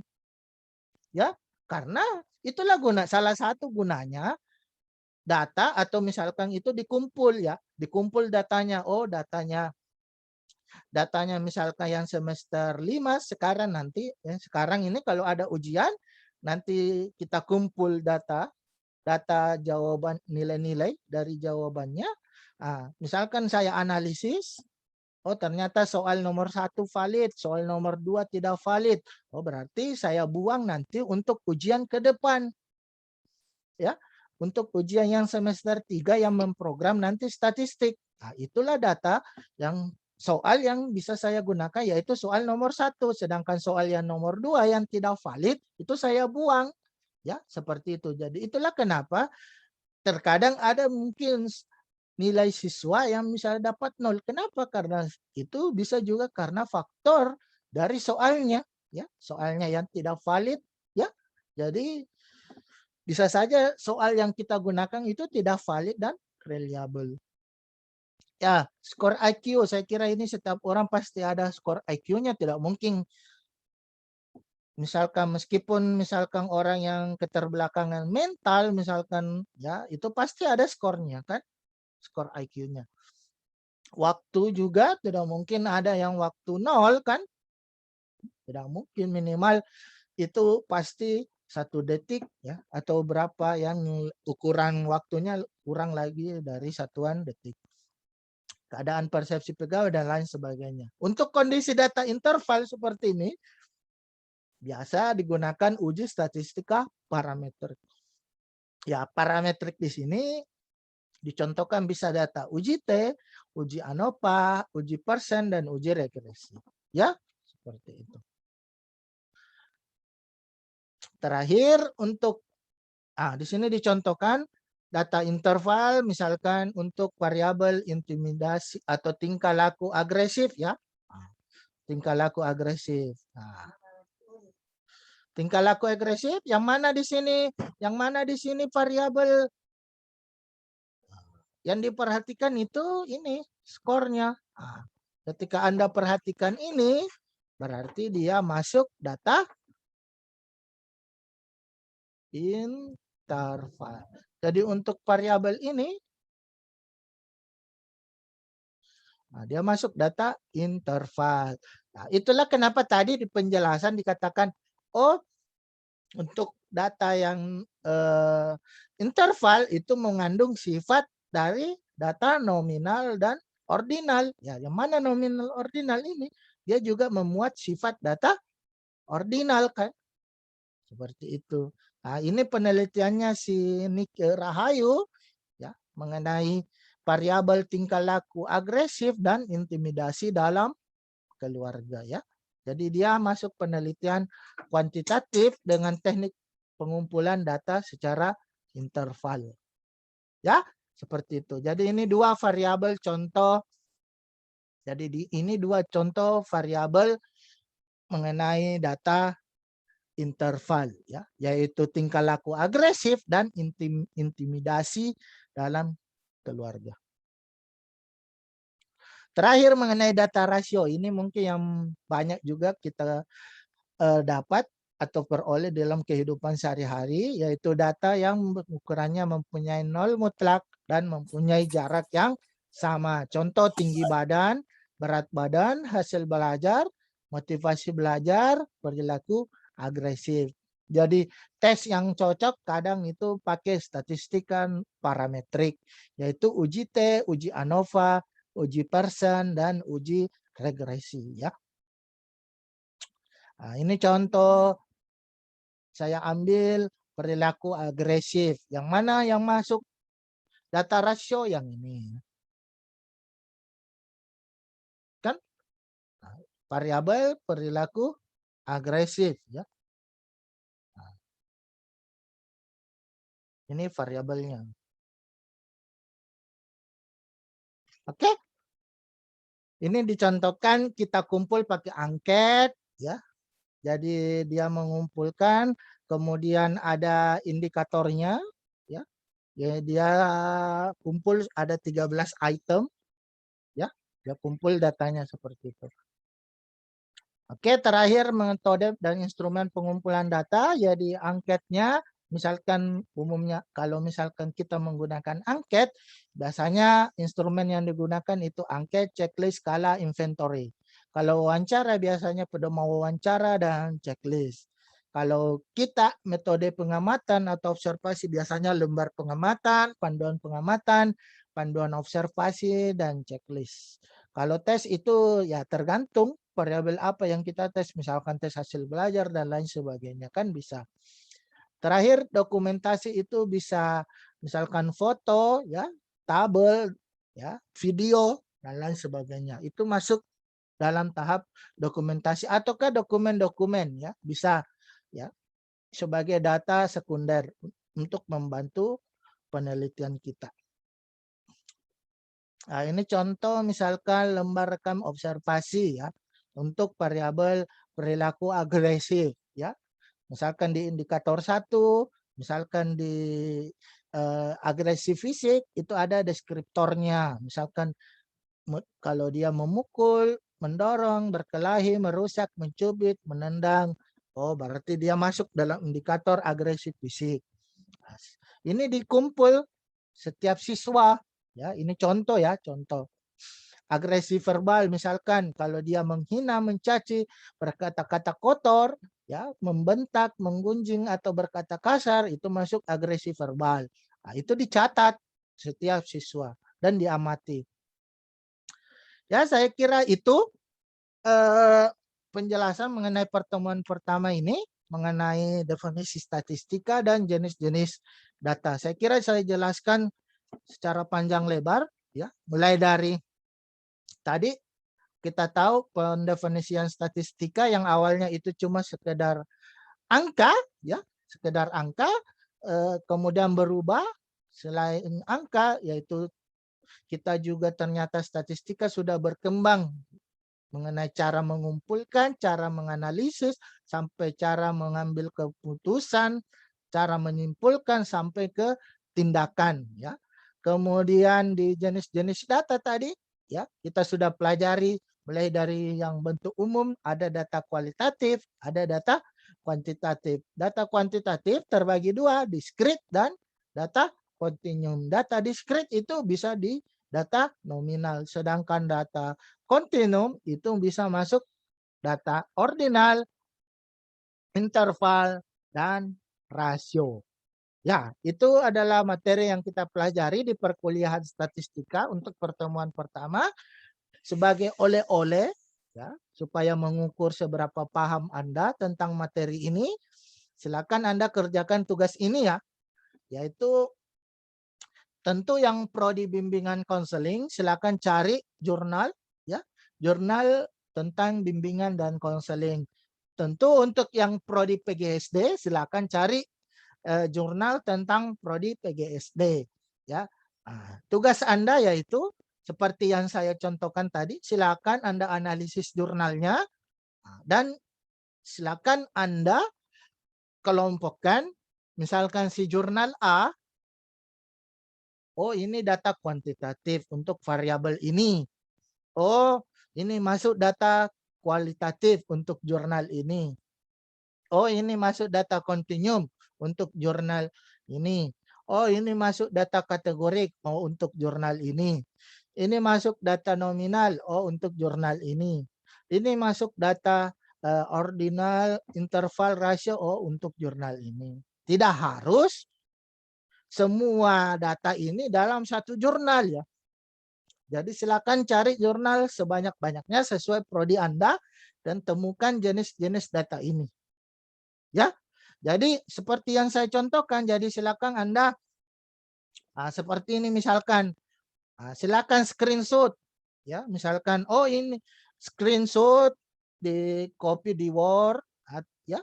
Ya, karena itulah salah satu gunanya data atau misalkan itu dikumpul ya, dikumpul datanya. Oh, datanya misalkan yang semester 5 sekarang nanti ya, sekarang ini kalau ada ujian nanti kita kumpul data jawaban nilai-nilai dari jawabannya. Misalkan saya analisis, oh ternyata soal nomor 1 valid, soal nomor 2 tidak valid. Oh berarti saya buang nanti untuk ujian ke depan. Ya, untuk ujian yang semester 3 yang memprogram nanti statistik. Itulah data yang soal yang bisa saya gunakan yaitu soal nomor 1, sedangkan soal yang nomor 2 yang tidak valid itu saya buang. Ya, seperti itu. Jadi itulah kenapa terkadang ada mungkin nilai siswa yang misalnya dapat 0. Kenapa? Karena itu bisa juga karena faktor dari soalnya, ya, soalnya yang tidak valid, ya. Jadi bisa saja soal yang kita gunakan itu tidak valid dan reliable. Ya, skor IQ, saya kira ini setiap orang pasti ada skor IQ-nya, tidak mungkin. Misalkan meskipun misalkan orang yang keterbelakangan mental, misalkan ya itu pasti ada skornya kan, skor IQ-nya. Waktu juga tidak mungkin ada yang waktu 0 kan, tidak mungkin, minimal itu pasti 1 detik ya atau berapa yang ukuran waktunya kurang lagi dari satuan detik. Keadaan persepsi pegawai dan lain sebagainya. Untuk kondisi data interval seperti ini biasa digunakan uji statistika parametrik. Ya, parametrik di sini dicontohkan bisa data uji T, uji ANOVA, uji persen dan uji regresi. Ya, seperti itu. Terakhir untuk di sini dicontohkan data interval misalkan untuk variabel intimidasi atau tingkah laku agresif ya. Tingkah laku agresif. Tingkah laku agresif yang mana di sini? Yang mana di sini variabel yang diperhatikan itu ini skornya. Ketika Anda perhatikan ini berarti dia masuk data interval. Jadi untuk variabel ini dia masuk data interval. Nah, itulah kenapa tadi di penjelasan dikatakan, oh untuk data yang interval itu mengandung sifat dari data nominal dan ordinal. Ya, yang mana nominal ordinal ini? Dia juga memuat sifat data ordinal kan. Seperti itu. Nah, ini penelitiannya si Nick Rahayu ya mengenai variabel tingkah laku agresif dan intimidasi dalam keluarga ya. Jadi dia masuk penelitian kuantitatif dengan teknik pengumpulan data secara interval. Ya, seperti itu. Jadi ini 2 variabel contoh. Jadi ini 2 contoh variabel mengenai data interval ya, yaitu tingkah laku agresif dan intimidasi dalam keluarga. Terakhir mengenai data rasio, ini mungkin yang banyak juga kita dapat atau peroleh dalam kehidupan sehari-hari, yaitu data yang ukurannya mempunyai 0 mutlak dan mempunyai jarak yang sama. Contoh tinggi badan, berat badan, hasil belajar, motivasi belajar, perilaku agresif. Jadi tes yang cocok kadang itu pakai statistika parametrik, yaitu uji T, uji ANOVA, uji persen, dan uji regresi. Ya. Nah, ini contoh saya ambil perilaku agresif. Yang mana yang masuk data rasio yang ini. Kan? Nah, variabel perilaku agresif. Ya. Nah, ini variabelnya. Oke. Ini dicontohkan kita kumpul pakai angket ya. Jadi dia mengumpulkan, kemudian ada indikatornya ya. Ya, dia kumpul ada 13 item ya. Dia kumpul datanya seperti itu. Oke, terakhir metode dan instrumen pengumpulan data. Jadi angketnya, misalkan umumnya kalau misalkan kita menggunakan angket, biasanya instrumen yang digunakan itu angket, checklist, skala, inventory. Kalau wawancara biasanya pedoman wawancara dan checklist. Kalau kita metode pengamatan atau observasi biasanya lembar pengamatan, panduan observasi, dan checklist. Kalau tes itu ya tergantung variabel apa yang kita tes, misalkan tes hasil belajar dan lain sebagainya kan bisa. Terakhir dokumentasi itu bisa misalkan foto ya, tabel ya, video dan lain sebagainya. Itu masuk dalam tahap dokumentasi ataukah dokumen-dokumen ya, bisa ya sebagai data sekunder untuk membantu penelitian kita. Nah, ini contoh misalkan lembar rekam observasi ya untuk variabel perilaku agresif ya. Misalkan di indikator 1, misalkan di agresi fisik itu ada deskriptornya. Misalkan kalau dia memukul, mendorong, berkelahi, merusak, mencubit, menendang. Oh, berarti dia masuk dalam indikator agresi fisik. Ini dikumpul setiap siswa ya, ini contoh ya, contoh. Agresi verbal misalkan kalau dia menghina, mencaci, berkata-kata kotor, ya, membentak, menggunjing atau berkata kasar itu masuk agresi verbal. Nah, itu dicatat setiap siswa dan diamati. Ya, saya kira itu penjelasan mengenai pertemuan pertama ini mengenai definisi statistika dan jenis-jenis data. Saya kira saya jelaskan secara panjang lebar ya, mulai dari tadi kita tahu pendefinisian statistika yang awalnya itu cuma sekedar angka ya, sekedar angka, kemudian berubah selain angka yaitu kita juga ternyata statistika sudah berkembang mengenai cara mengumpulkan, cara menganalisis, sampai cara mengambil keputusan, cara menyimpulkan sampai ke tindakan ya. Kemudian di jenis-jenis data tadi ya, kita sudah pelajari mulai dari yang bentuk umum, ada data kualitatif, ada data kuantitatif. Data kuantitatif terbagi dua, diskrit dan data kontinum. Data diskrit itu bisa di data nominal, sedangkan data kontinum itu bisa masuk data ordinal, interval, dan rasio. Ya, itu adalah materi yang kita pelajari di perkuliahan statistika untuk pertemuan pertama sebagai oleh-oleh ya, supaya mengukur seberapa paham Anda tentang materi ini. Silakan Anda kerjakan tugas ini ya, yaitu tentu yang prodi bimbingan konseling silakan cari jurnal ya, jurnal tentang bimbingan dan konseling. Tentu untuk yang prodi PGSD silakan cari jurnal tentang prodi PGSD ya. Nah, tugas Anda yaitu seperti yang saya contohkan tadi, silakan Anda analisis jurnalnya dan silakan Anda kelompokkan, misalkan si jurnal A, oh ini data kuantitatif untuk variabel ini. Oh ini masuk data kualitatif untuk jurnal ini. Oh ini masuk data kontinum untuk jurnal ini. Oh ini masuk data kategorik oh untuk jurnal ini. Ini masuk data nominal oh untuk jurnal ini. Ini masuk data ordinal, interval, rasio oh untuk jurnal ini. Tidak harus semua data ini dalam satu jurnal ya. Jadi silakan cari jurnal sebanyak-banyaknya sesuai prodi Anda dan temukan jenis-jenis data ini. Ya. Jadi seperti yang saya contohkan, jadi silakan Anda seperti ini misalkan silakan screenshot ya, misalkan oh ini screenshot di copy di Word ya.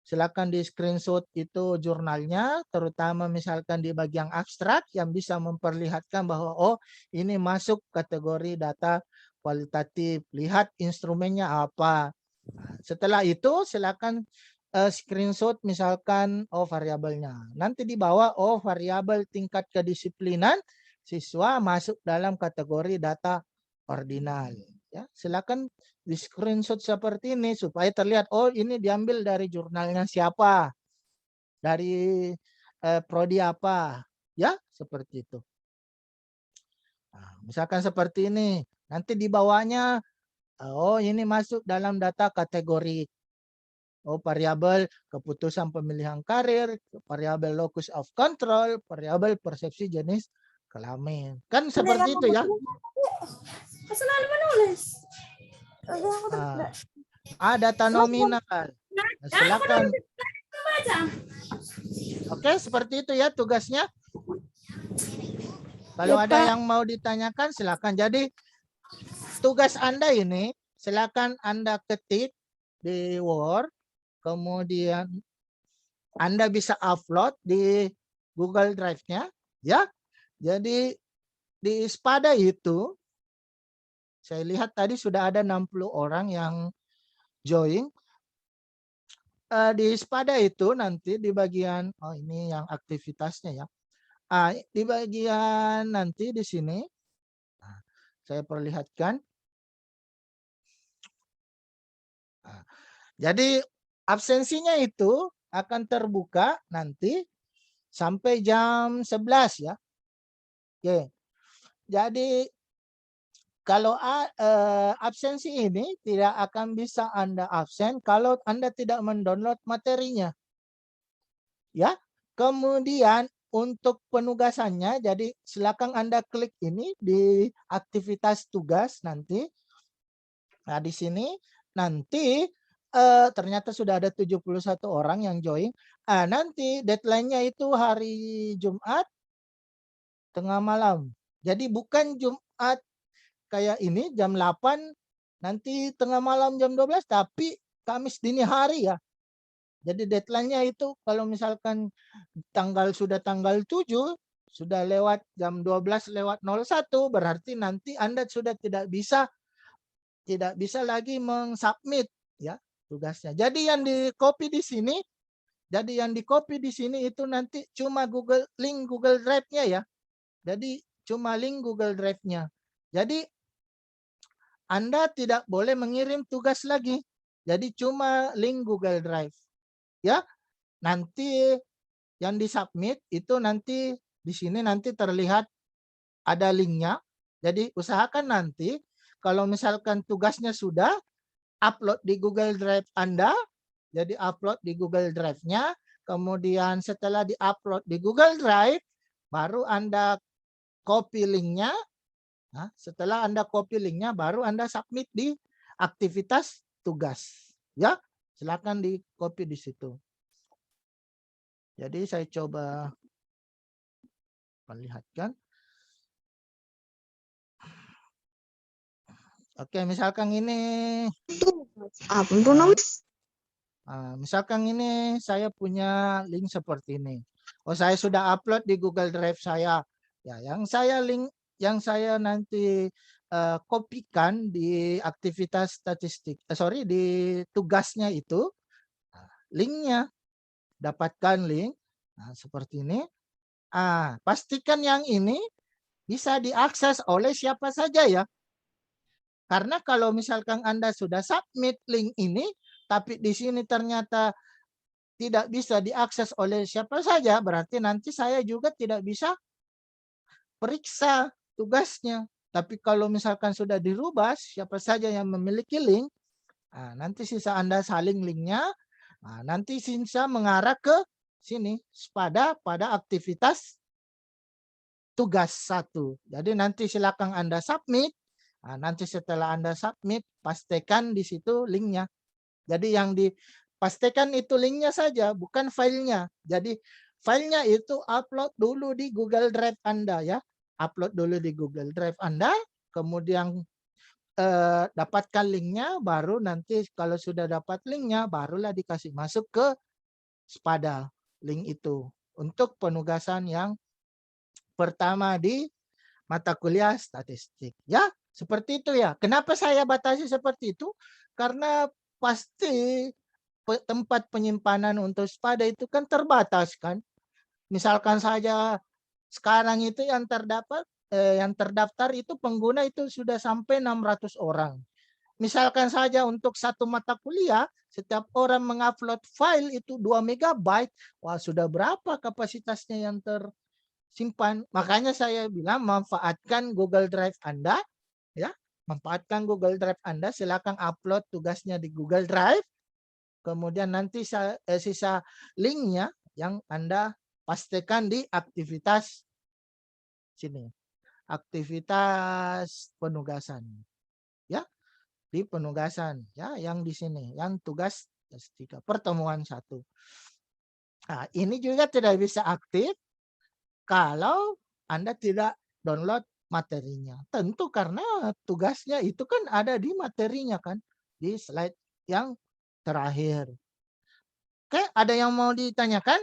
silakan di screenshot itu jurnalnya, terutama misalkan di bagian abstrak yang bisa memperlihatkan bahwa oh ini masuk kategori data kualitatif, lihat instrumennya apa. Nah, setelah itu silakan screenshot misalkan oh variabelnya. Nanti di bawah oh variabel tingkat kedisiplinan siswa masuk dalam kategori data ordinal. Ya, silakan di screenshot seperti ini supaya terlihat oh ini diambil dari jurnalnya siapa, dari prodi apa, ya seperti itu. Nah, misalkan seperti ini, nanti di bawahnya oh ini masuk dalam data kategori oh variabel keputusan pemilihan karir, variabel locus of control, variabel persepsi jenis kelamin. Kan seperti itu ya. Selalu menulis. Data nominal. Nah, silakan. Oke, seperti itu ya tugasnya. Kalau ada yang mau ditanyakan silakan. Jadi tugas Anda ini silakan Anda ketik di Word, kemudian Anda bisa upload di Google Drive-nya, ya. Jadi di Spada itu saya lihat tadi sudah ada 60 orang yang join. Di Spada itu nanti di bagian oh ini yang aktivitasnya ya. Di bagian nanti di sini saya perlihatkan. Jadi absensinya itu akan terbuka nanti sampai jam 11 ya. Oke. Jadi kalau absensi ini tidak akan bisa Anda absen kalau Anda tidak mendownload materinya. Ya. Kemudian untuk penugasannya, jadi silakan Anda klik ini di aktivitas tugas nanti. Nah, di sini nanti ternyata sudah ada 71 orang yang join. Nanti deadline-nya itu hari Jumat tengah malam. Jadi bukan Jumat kayak ini jam 8 nanti tengah malam jam 12 tapi Kamis dini hari ya. Jadi deadline-nya itu kalau misalkan sudah tanggal 7 sudah lewat jam 12 lewat 01 berarti nanti Anda sudah tidak bisa lagi mengsubmit ya tugasnya. Jadi yang di copy di sini itu nanti cuma link Google Drive-nya ya. Jadi cuma link Google Drive-nya. Jadi Anda tidak boleh mengirim tugas lagi. Jadi cuma link Google Drive. Ya. Nanti yang disubmit itu nanti di sini nanti terlihat ada linknya. Jadi usahakan nanti kalau misalkan tugasnya sudah upload di Google Drive Anda. Jadi upload di Google Drive-nya. Kemudian setelah di-upload di Google Drive, baru Anda copy linknya. Nah, setelah Anda copy linknya, baru Anda submit di aktivitas tugas. Ya, silakan di copy di situ. Jadi saya coba perlihatkan. Oke, misalkan ini. Misalkan ini saya punya link seperti ini. Oh, saya sudah upload di Google Drive saya. Ya, yang saya nanti kopikan di aktivitas statistik. Di tugasnya itu linknya. Dapatkan link. Nah, seperti ini. Pastikan yang ini bisa diakses oleh siapa saja ya. Karena kalau misalkan Anda sudah submit link ini, tapi di sini ternyata tidak bisa diakses oleh siapa saja, berarti nanti saya juga tidak bisa periksa tugasnya. Tapi kalau misalkan sudah dirubah, siapa saja yang memiliki link, nanti sisa Anda salin linknya, nanti sisa mengarah ke sini, pada aktivitas tugas 1. Jadi nanti silakan Anda submit. Nanti setelah Anda submit, pastikan di situ linknya. Jadi yang dipastikan itu linknya saja, bukan filenya. Jadi filenya itu upload dulu di Google Drive Anda ya. Upload dulu di Google Drive Anda, kemudian dapatkan linknya, baru nanti kalau sudah dapat linknya, barulah dikasih masuk ke Spada link itu untuk penugasan yang pertama di mata kuliah statistik. Ya, seperti itu ya. Kenapa saya batasi seperti itu? Karena pasti tempat penyimpanan untuk Spada itu kan terbatas kan. Misalkan saja sekarang itu yang terdaftar itu pengguna itu sudah sampai 600 orang. Misalkan saja untuk satu mata kuliah, setiap orang mengupload file itu 2 MB, wah sudah berapa kapasitasnya yang tersimpan. Makanya saya bilang manfaatkan Google Drive Anda, ya, manfaatkan Google Drive Anda, silakan upload tugasnya di Google Drive, kemudian nanti sisa linknya yang Anda pastikan di aktivitas sini, aktivitas penugasan, ya. Di penugasan ya yang di sini yang tugas S3 pertemuan 1. Nah, ini juga tidak bisa aktif kalau Anda tidak download materinya. Tentu karena tugasnya itu kan ada di materinya kan, di slide yang terakhir. Oke, ada yang mau ditanyakan?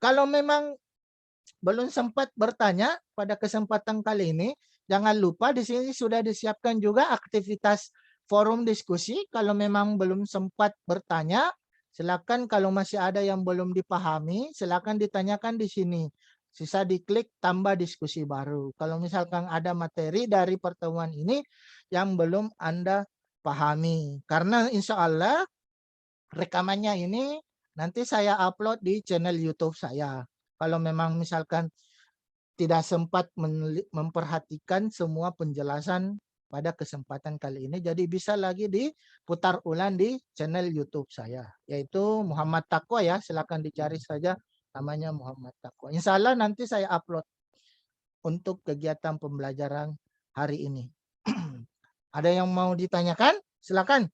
Kalau memang belum sempat bertanya pada kesempatan kali ini, jangan lupa di sini sudah disiapkan juga aktivitas forum diskusi. Kalau memang belum sempat bertanya, silakan kalau masih ada yang belum dipahami, silakan ditanyakan di sini. Sisa diklik tambah diskusi baru. Kalau misalkan ada materi dari pertemuan ini yang belum Anda pahami. Karena insya Allah rekamannya ini nanti saya upload di channel YouTube saya. Kalau memang misalkan tidak sempat memperhatikan semua penjelasan pada kesempatan kali ini, jadi bisa lagi diputar ulang di channel YouTube saya, yaitu Muhammad Taqwa ya. Silakan dicari saja namanya Muhammad Taqwa. Insya Allah nanti saya upload untuk kegiatan pembelajaran hari ini. Ada yang mau ditanyakan? Silakan.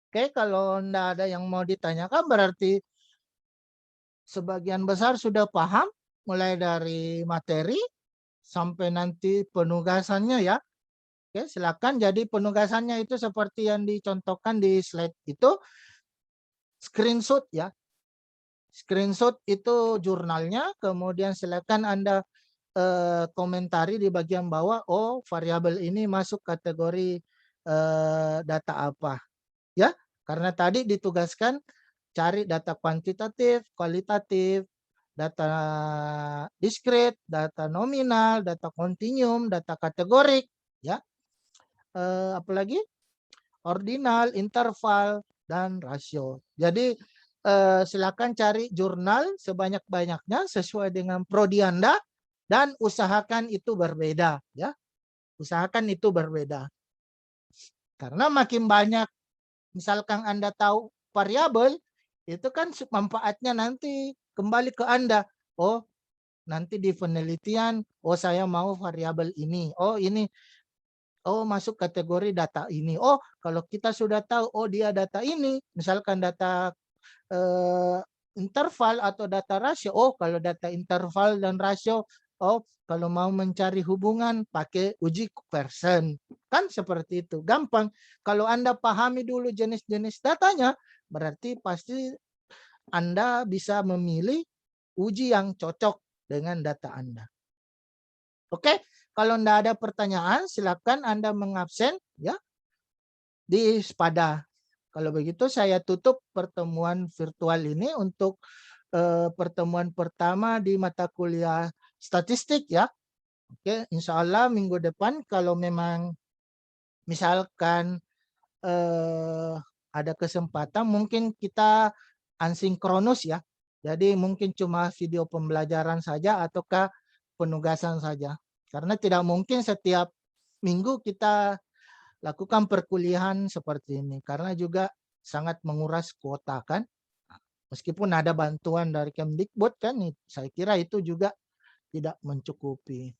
Oke, kalau enggak ada yang mau ditanyakan berarti sebagian besar sudah paham mulai dari materi sampai nanti penugasannya ya. Oke, silakan. Jadi penugasannya itu seperti yang dicontohkan di slide itu, screenshot ya. Screenshot itu jurnalnya, kemudian silakan Anda komentari di bagian bawah, oh variabel ini masuk kategori data apa. Ya, karena tadi ditugaskan cari data kuantitatif, kualitatif, data diskrit, data nominal, data kontinum, data kategorik, ya. Apalagi ordinal, interval, dan rasio. Jadi silakan cari jurnal sebanyak-banyaknya sesuai dengan prodi Anda dan usahakan itu berbeda, ya. Usahakan itu berbeda. Karena makin banyak misalkan Anda tahu variabel, itu kan manfaatnya nanti kembali ke Anda. Oh, nanti di penelitian, oh saya mau variabel ini. Oh, ini. Oh, masuk kategori data ini. Oh, kalau kita sudah tahu, oh dia data ini. Misalkan data interval atau data rasio. Oh, kalau data interval dan rasio, oh kalau mau mencari hubungan pakai uji Pearson. Kan seperti itu. Gampang. Kalau Anda pahami dulu jenis-jenis datanya, berarti pasti Anda bisa memilih uji yang cocok dengan data Anda. Oke, kalau Anda ada pertanyaan, silakan Anda mengabsen ya di Spada. Kalau begitu saya tutup pertemuan virtual ini untuk pertemuan pertama di mata kuliah statistik ya. Oke, insya Allah minggu depan kalau memang misalkan ada kesempatan mungkin kita asinkronus ya. Jadi mungkin cuma video pembelajaran saja ataukah penugasan saja. Karena tidak mungkin setiap minggu kita lakukan perkuliahan seperti ini. Karena juga sangat menguras kuota kan. Meskipun ada bantuan dari Kemdikbud kan, saya kira itu juga tidak mencukupi.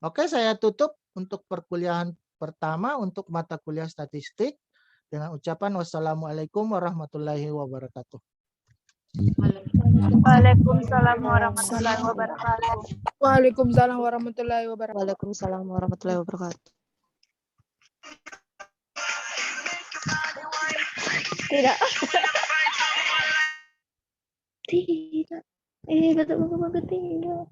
Oke, saya tutup untuk perkuliahan pertama untuk mata kuliah statistik dengan ucapan wassalamualaikum warahmatullahi wabarakatuh. Waalaikumsalam warahmatullahi wabarakatuh. Waalaikumsalam warahmatullahi wabarakatuh. Waalaikumsalam warahmatullahi wabarakatuh. Tidak. Tidak. Betul-betul tidak.